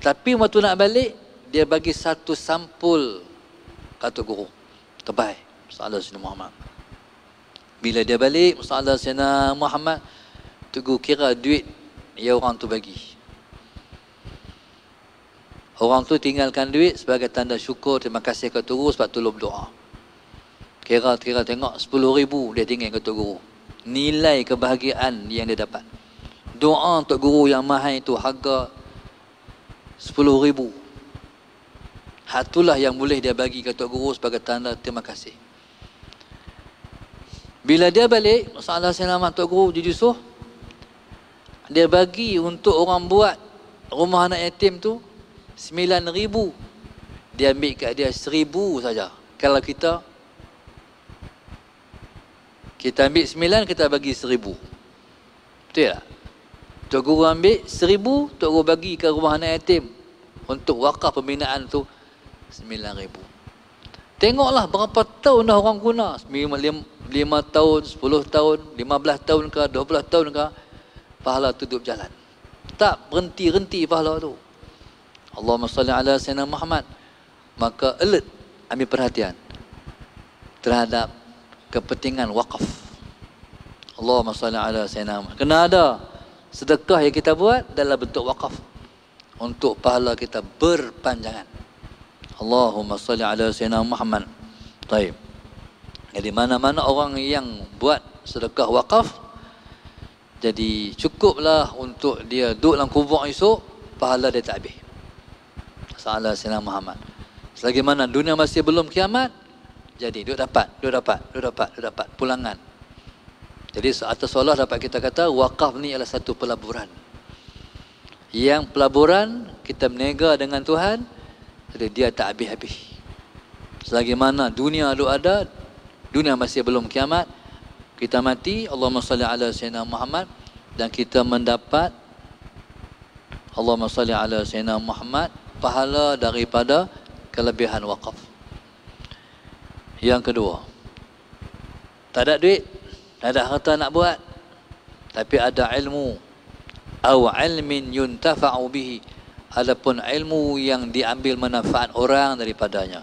Tapi waktu nak balik, dia bagi satu sampul kata Guru. Terbaik. Salah Sayyidina Muhammad. Bila dia balik, salah Sayyidina Muhammad, Tok Guru kira duit yang orang tu bagi. Orang tu tinggalkan duit sebagai tanda syukur, terima kasih ke Tok Guru sebab tolong berdoa. Kira tengok 10,000 dia tinggal ke Tok Guru. Nilai kebahagiaan yang dia dapat. Doa Tok Guru yang mahal itu harga 10,000. Itulah yang boleh dia bagi ke Tok Guru sebagai tanda terima kasih. Bila dia balik, masalah selamat Tok Guru Yusuf, dia bagi untuk orang buat rumah anak yatim tu 9,000. Dia ambil kat dia 1,000 saja. Kalau kita ambil 9, kita bagi 1,000. Betul tak? Tok Guru ambil 1,000, Tok Guru bagi ke rumah anak yatim untuk wakaf pembinaan tu 9,000. Tengoklah berapa tahun dah orang guna. 5 tahun, 10 tahun, 15 tahun ke, 20 tahun ke, pahala tu duduk berjalan. Tak berhenti-henti pahala tu. Allahumma salli ala Sayyidina Muhammad. Maka alert, ambil perhatian terhadap kepentingan wakaf. Allahumma salli ala Sayyidina Muhammad. Kena ada sedekah yang kita buat dalam bentuk wakaf untuk pahala kita berpanjangan. Allahumma salli ala Sayyidina Muhammad. Baik. Jadi mana-mana orang yang buat sedekah wakaf, jadi cukuplah untuk dia duduk dalam kubur esok, pahala dia tak habis. Salah Sayyidina Muhammad. Selagi mana dunia masih belum kiamat, jadi duk dapat pulangan. Jadi atas Allah dapat kita kata wakaf ni adalah satu pelaburan. Yang pelaburan kita berniaga dengan Tuhan, jadi dia tak habis-habis. Selagi mana dunia duk ada, dunia masih belum kiamat, kita mati, Allahumma salli ala Sayyidina Muhammad, dan kita mendapat Allahumma salli ala Sayyidina Muhammad, pahala daripada kelebihan wakaf. Yang kedua, tak ada duit, tak ada harta nak buat, tapi ada ilmu. Aw ilmin yuntafa'u bihi. Adapun ilmu yang diambil manfaat orang daripadanya.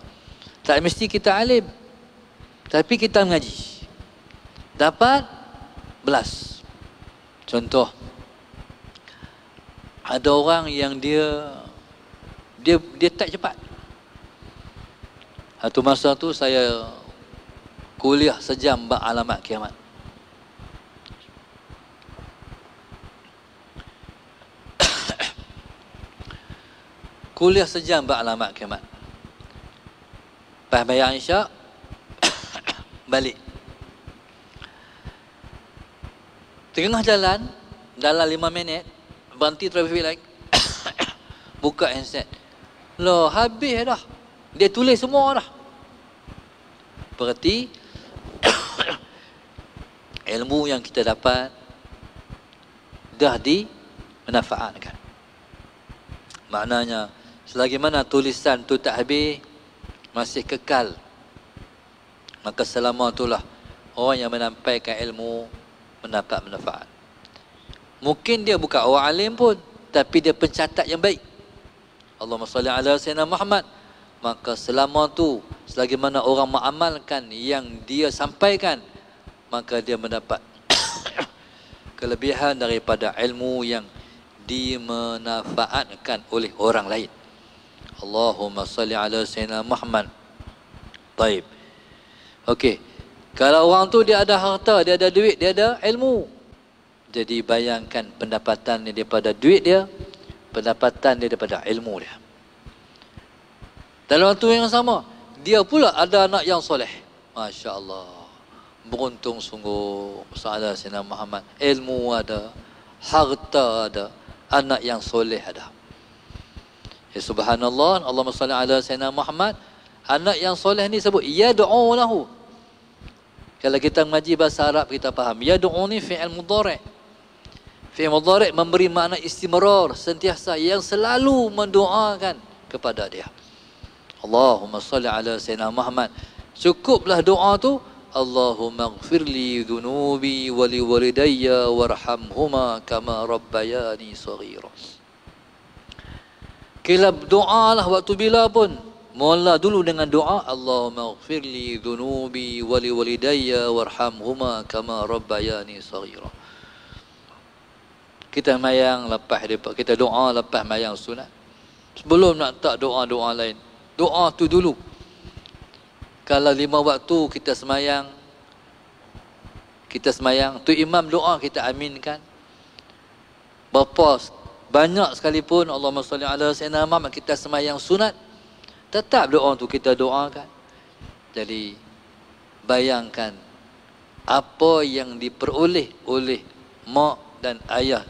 Tak mesti kita alim, tapi kita mengaji. Dapat belas. Contoh, ada orang yang dia tak cepat. Satu masa tu saya kuliah sejam bab alamat kiamat. Kuliah sejam bab alamat kiamat. Lepas bayar isyak, balik. Tengah jalan, dalam 5 minit, berhenti traffic light, buka handset. Loh, habis dah. Dia tulis semua dah. Berarti, ilmu yang kita dapat, dah dimanfaatkan. Maknanya, selagi mana tulisan tu tak habis, masih kekal, maka selama itulah orang yang menyampaikan ilmu mendapat manfaat. Mungkin dia bukan orang alim pun, tapi dia pencatat yang baik. Allahumma salli ala sayyidina Muhammad. Maka selama tu, selagi mana orang mengamalkan yang dia sampaikan, maka dia mendapat kelebihan daripada ilmu yang dimanfaatkan oleh orang lain. Allahumma salli ala sayyidina Muhammad. Baik. Okey. Kalau orang tu dia ada harta, dia ada duit, dia ada ilmu. Jadi bayangkan pendapatan dia daripada duit dia, pendapatan dia daripada ilmu dia. Dalam waktu yang sama, dia pula ada anak yang soleh. Masya Allah. Beruntung sungguh. Sahaja Sayyidina Muhammad. Ilmu ada, harta ada, anak yang soleh ada. Ya subhanallah, Allahumma salli ala Sayyidina Muhammad. Anak yang soleh ni sebut yad'u lahu. Kalau kita mengaji bahasa Arab, kita faham. Yad'u ni fi'il mudhari'. Fi'il mudhari' memberi makna istimrar, sentiasa, yang selalu mendoakan kepada dia. Allahumma salli ala Sayyidina Muhammad. Cukuplah doa tu. Allahumma gfirli dhunubi wali walidayya warhamhuma kama rabbayani saghira. Kila doa lah waktu bila pun. Mula dulu dengan doa Allahumma gfirli dhunubi wali walidayya warhamhuma kama rabbayani saghira. Kita mayang lepas kita doa lepas mayang sunat. Sebelum nak tak doa-doa lain, doa tu dulu. Kalau 5 waktu kita semayang tu imam doa kita aminkan. Berapa banyak sekalipun Allahumma salli ala sayyidina Muhammad kita semayang sunat, tetap doa tu kita doakan. Jadi bayangkan apa yang diperoleh oleh mak dan ayah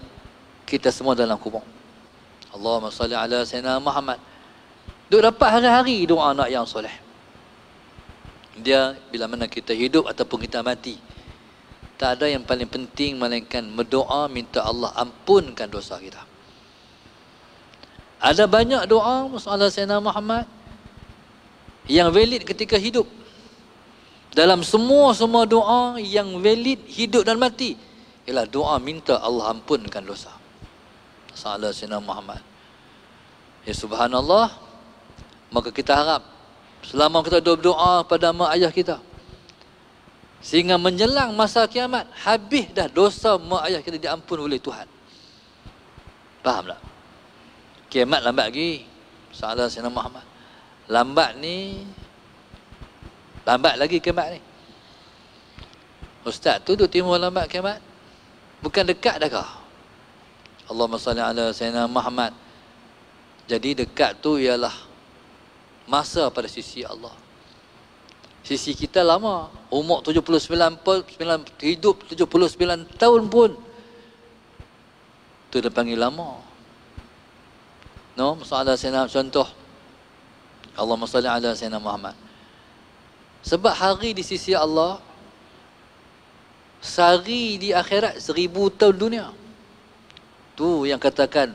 kita semua dalam kubur. Allahumma salli ala sayyidina Muhammad. Duk dapat hari-hari doa anak yang soleh. Dia bila mana kita hidup ataupun kita mati, tak ada yang paling penting melainkan berdoa minta Allah ampunkan dosa kita. Ada banyak doa Sallallahu Sayyidina Muhammad yang valid ketika hidup. Dalam semua doa yang valid hidup dan mati ialah doa minta Allah ampunkan dosa. Sallallahu Sayyidina Muhammad. Ya subhanallah. Maka kita harap selama kita berdoa pada mak ayah kita, sehingga menjelang masa kiamat, habis dah dosa mak ayah kita diampun oleh Tuhan. Faham tak? Kiamat lambat lagi. Sallallahu Sayyidina Muhammad. Lambat lagi kiamat ni. Ustaz tu duk timur lambat kiamat. Bukan dekat dah kah? Allahumma salli ala Sayyidina Muhammad. Jadi dekat tu ialah masa pada sisi Allah. Sisi kita lama. Umur 79 hidup 79 tahun pun tu dia panggil lama. No, masalah Sayyidina contoh. Allahumma salli ala Sayyidina Muhammad. Sebab hari di sisi Allah, sehari di akhirat 1000 tahun dunia. Tu yang katakan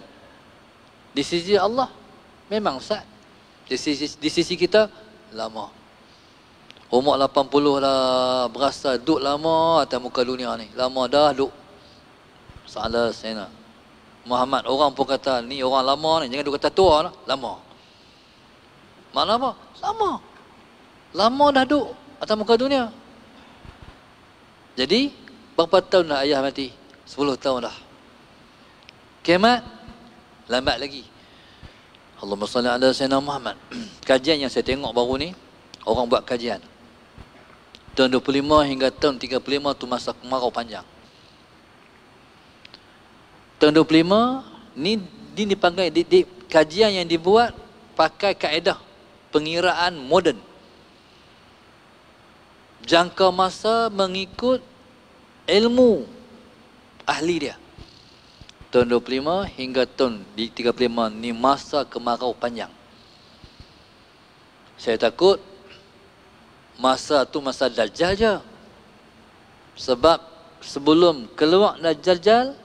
di sisi Allah memang sat. Di sisi kita lama. Umur 80 lah berasa duduk lama atas muka dunia ni. Lama dah duduk. Salah Sayyidina Muhammad. Orang pun kata ni orang lama ni, jangan duk kata tua lah. Lama. Makna apa? Lama. Lama dah duduk atas muka dunia. Jadi berapa tahun dah ayah mati? 10 tahun dah. Kiamat lambat lagi. Allahumma salli ala Sayyidina Muhammad. Kajian yang saya tengok baru ni, orang buat kajian Tahun 25 hingga tahun 35 tu masa kemarau panjang. Tahun 25 ni dipanggil di kajian yang dibuat pakai kaedah pengiraan moden. Jangka masa mengikut ilmu ahli dia. Tahun 25 hingga tahun 35 ni masa kemarau panjang. Saya takut masa tu masa Dajjal je. Sebab sebelum keluar Dajjal,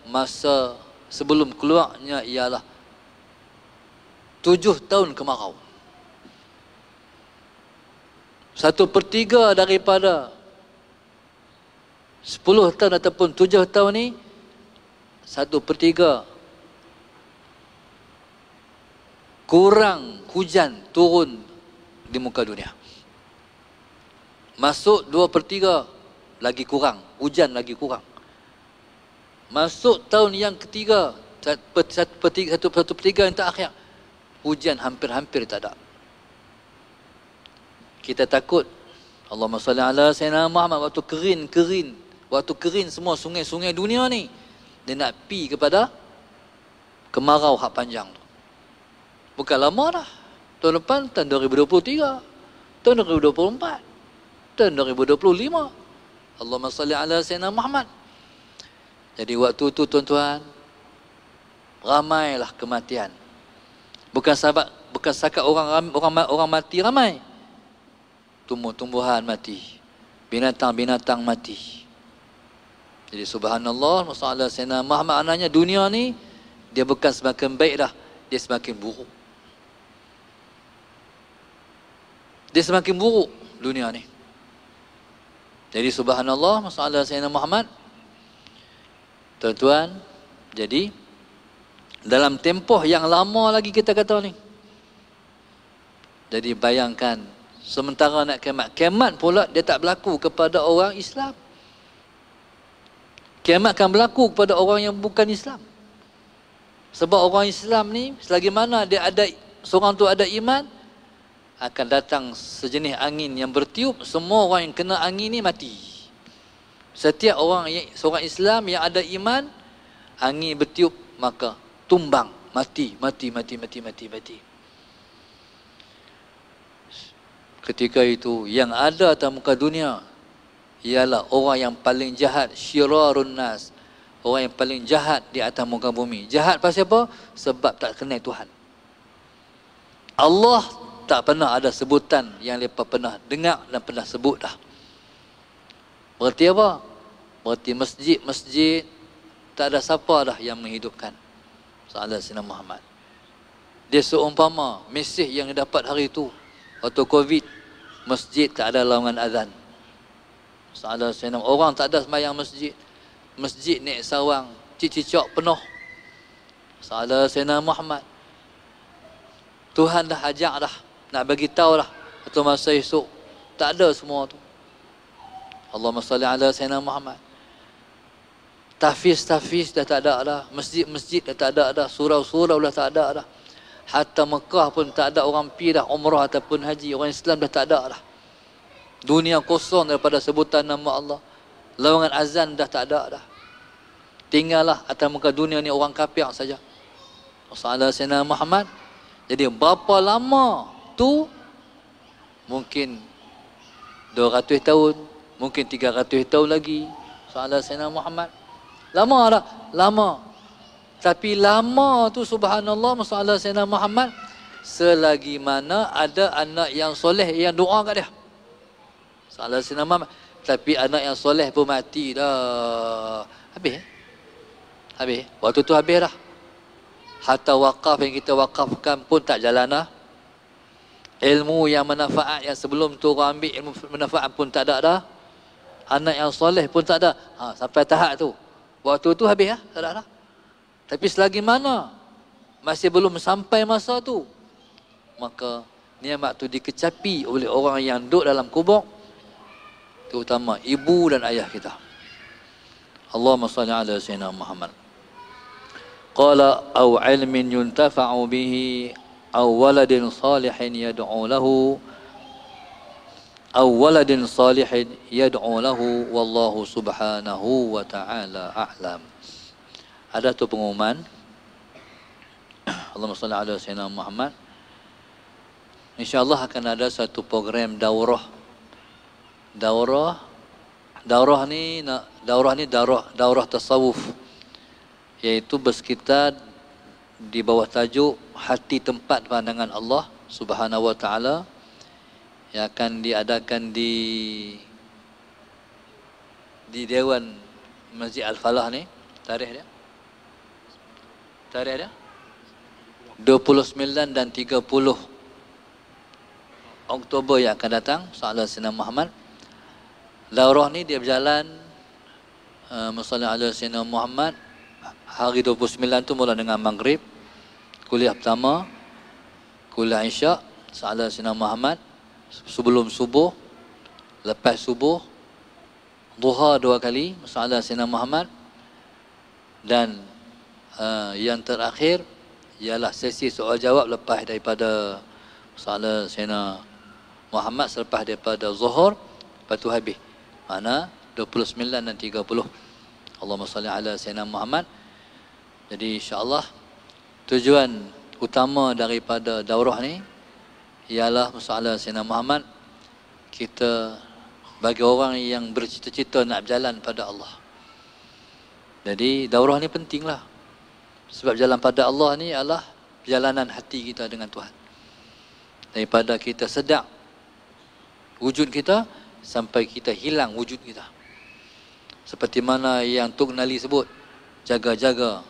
masa sebelum keluarnya ialah 7 tahun kemarau. 1/3 daripada 10 tahun ataupun 7 tahun ni, 1/3 kurang hujan turun di muka dunia. Masuk 2/3 lagi kurang, hujan lagi kurang. Masuk tahun yang ketiga, 1/3 yang terakhir, hujan hampir-hampir tak ada. Kita takut, Allahumma salli ala Sayyidina Muhammad, waktu kering semua sungai-sungai dunia ni, dia nak pi kepada kemarau hak panjang tu. Bukan lama dah. Tahun depan, tahun 2023, tahun 2024, tahun 2025. Allahumma salli ala Sayyidina Muhammad. Jadi waktu tu tuan-tuan, ramailah kematian. Bukan sahabat orang mati ramai. Tumbuh-tumbuhan mati, binatang-binatang mati. Jadi subhanallah, masalah Sayyidina Muhammad, anaknya dunia ni dia bukan semakin baik dah, dia semakin buruk. Dia semakin buruk dunia ni. Jadi subhanallah, masalah Sayyidina Muhammad, tuan-tuan, jadi dalam tempoh yang lama lagi kita kata ni. Jadi bayangkan, sementara nak kiamat pula dia tak berlaku kepada orang Islam. Kiamat akan berlaku kepada orang yang bukan Islam. Sebab orang Islam ni, selagi mana dia ada, seorang tu ada iman, akan datang sejenis angin yang bertiup, semua orang yang kena angin ni mati. Setiap seorang Islam yang ada iman, angin bertiup maka tumbang, mati. Ketika itu yang ada atas muka dunia ialah orang yang paling jahat, syirarun nas, orang yang paling jahat di atas muka bumi. Jahat pasal apa? Sebab tak kenal Tuhan. Allah tak pernah ada sebutan yang mereka pernah dengar dan pernah sebut dah. Berarti apa? Berarti masjid tak ada siapa dah yang menghidupkan. Salah Sayyidina Muhammad. Dia seumpama mesej yang dapat hari itu waktu Covid, masjid tak ada lawangan azan. Salah Sayyidina, orang tak ada sembahyang masjid. Masjid naik sawang, cicicok penuh. Salah Sayyidina Muhammad. Tuhan dah ajak dah, nak bagi tahu dah atau masa esok tak ada semua tu. Allahumma salli ala Sayyidina Muhammad. Tahfiz dah tak ada dah, masjid dah tak ada dah, surau dah tak ada dah. Hatta Mekah pun tak ada orang pi dah umrah ataupun haji, orang Islam dah tak ada dah. Dunia kosong daripada sebutan nama Allah. Lawangan azan dah tak ada dah. Tinggallah atas muka dunia ni orang kafir saja. Sallallahu Sayyidina Muhammad. Jadi berapa lama tu? Mungkin 200 tahun, mungkin 300 tahun lagi. Sallallahu Sayyidina Muhammad. Lama tak? Lama. Tapi lama tu subhanallah, masalah Sayyidina Muhammad, selagi mana ada anak yang soleh yang doa kat dia. Salah Sayyidina Muhammad. Tapi anak yang soleh pun mati dah. Habis. Waktu tu habis dah. Hatta wakaf yang kita wakafkan pun tak jalan dah. Ilmu yang manfaat yang sebelum tu orang ambil ilmu manfaat pun tak ada dah. Anak yang soleh pun tak ada. Sampai tahap tu. Waktu tu habis dah. Tak ada dah. Tapi selagi mana masih belum sampai masa tu, maka nikmat tu dikecapi oleh orang yang duduk dalam kubur, terutama ibu dan ayah kita. Allahumma salli ala Sayyidina Muhammad. Qala aw ilmin yuntafa'u bihi aw waladin salihin yad'u lahu aw waladin salihin yad'u lahu wallahu subhanahu wa ta'ala a'lam. Ada tu pengumuman. Allahumma salli ala sayyidina Muhammad. InsyaAllah akan ada satu program daurah ni daurah tasawuf, iaitu bersekitar di bawah tajuk hati tempat pandangan Allah Subhanahu wa taala, yang akan diadakan di Dewan Masjid Al-Falah ni. Tarikh dia 29 dan 30 Oktober yang akan datang, Salat Sayyidina Muhammad. Daurah ni dia berjalan Masalah ala Sayyidina Muhammad. Hari 29 tu mula dengan Maghrib, kuliah pertama, kuliah Isyak, Salat Sayyidina Muhammad. Sebelum subuh, lepas subuh, duha 2 kali, Masalah Sayyidina Muhammad. Dan yang terakhir ialah sesi soal jawab lepas daripada Masalah Sayyidina Muhammad, selepas daripada Zuhur, lepas tu habis. Mana 29 dan 30. Allahumma salli ala Sayyidina Muhammad. Jadi insya-Allah tujuan utama daripada daurah ni ialah Masalah Sayyidina Muhammad, kita bagi orang yang bercita-cita nak berjalan pada Allah. Jadi daurah ni pentinglah. Sebab jalan pada Allah ni adalah perjalanan hati kita dengan Tuhan. Daripada kita sedar wujud kita sampai kita hilang wujud kita. Seperti mana yang Tok Nali sebut, jaga-jaga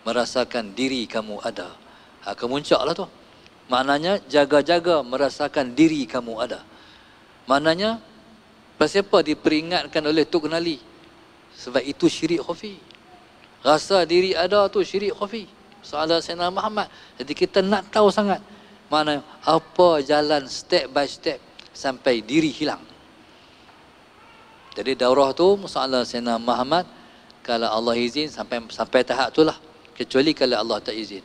merasakan diri kamu ada. Kemuncaklah tu. Maknanya jaga-jaga merasakan diri kamu ada. Maknanya pasal apa diperingatkan oleh Tok Nali? Sebab itu syirik khafi. Rasa diri ada tu syirik khafi. Salat Sayyidina Muhammad. Jadi kita nak tahu sangat mana apa jalan step by step sampai diri hilang. Jadi daurah tu Salat Sayyidina Muhammad, kalau Allah izin sampai tahap tu lah. Kecuali kalau Allah tak izin.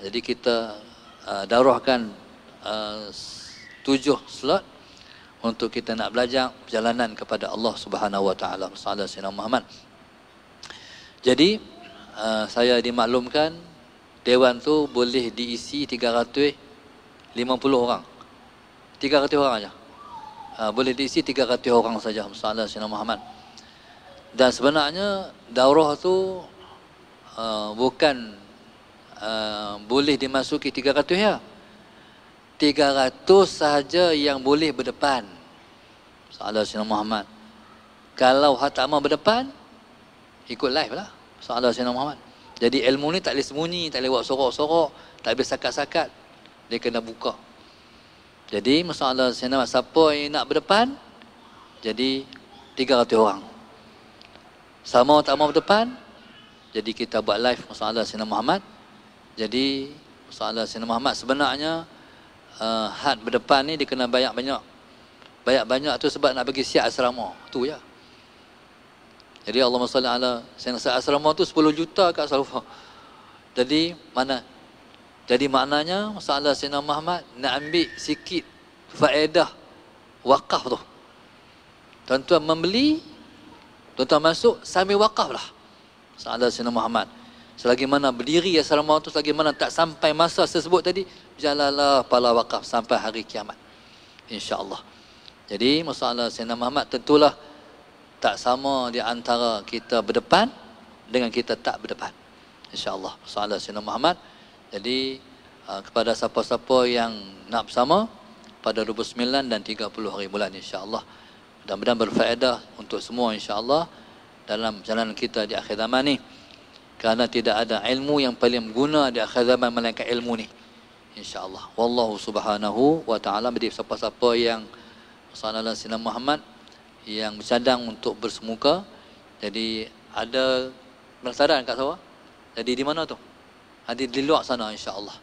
Jadi kita daurahkan 7 slot untuk kita nak belajar perjalanan kepada Allah Subhanahu wa taala, Salat Sayyidina Muhammad. Jadi saya dimaklumkan dewan tu boleh diisi 350 orang. 300 orang aja. Boleh diisi 300 orang saja, Salat Sayyidina Muhammad. Dan sebenarnya daurah tu bukan boleh dimasuki 300 ya. 300 sahaja yang boleh berdepan. Salat Sayyidina Muhammad. Kalau tak mau berdepan, ikut live lah Salat Sayyidina Muhammad. Jadi ilmu ni tak boleh sembunyi, tak boleh buat sorok-sorok, tak boleh sakat-sakat. Dia kena buka. Jadi Salat Sayyidina Muhammad, siapa yang nak berdepan, jadi 300 orang. Sama tak mau berdepan, jadi kita buat live Salat Sayyidina Muhammad. Jadi Salat Sayyidina Muhammad sebenarnya had berdepan ni dia kena banyak-banyak. Banyak-banyak tu sebab nak bagi siap asrama. Tu ya. Jadi Allahumma salli ala Sayyidina asrama tu 10 juta kat Sarawak. Jadi mana? Jadi maknanya Salat Sayyidina Muhammad nak ambil sikit faedah wakaf tu. Tuan-tuan membeli, tuan-tuan masuk sambil wakaf lah Salat Sayyidina Muhammad. Selagi mana berdiri asrama tu, selagi mana tak sampai masa tersebut tadi, berjalanlah pahala wakaf sampai hari kiamat. InsyaAllah. Jadi Salat Sayyidina Muhammad tentulah tak sama di antara kita berdepan dengan kita tak berdepan. InsyaAllah. Salat Sayyidina Muhammad. Jadi kepada siapa-siapa yang nak bersama pada 29 dan 30 hari bulan insyaAllah. Mudah-mudahan berfaedah untuk semua insyaAllah dalam perjalanan kita di akhir zaman ni. Kerana tidak ada ilmu yang paling berguna di akhir zaman melainkan ilmu ni. InsyaAllah. Wallahu subhanahu wa ta'ala. Jadi siapa-siapa yang Salat Sayyidina Muhammad yang bercadang untuk bersemuka. Jadi ada pendaftaran kat Sarawak. Jadi di mana tu? Ada di luar sana insya-Allah.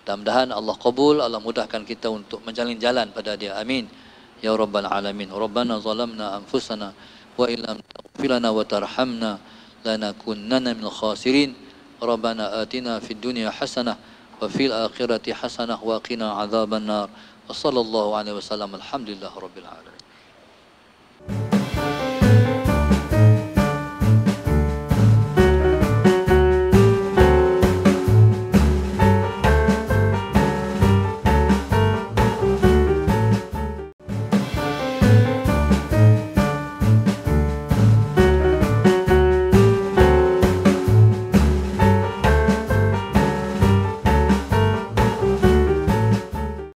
Mudah-mudahan Allah qabul, Allah mudahkan kita untuk menjalin jalan pada dia. Amin. Ya Rabbal Alamin. Rabbana zalamna anfusana wa illam taghfir lana wa tarhamna lanakunanna minal khasirin. Rabbana atina fid dunya hasanah wa fil akhirati hasanah wa qina adzabannar. Wassallallahu alaihi wasallam. Alhamdulillah rabbil alamin.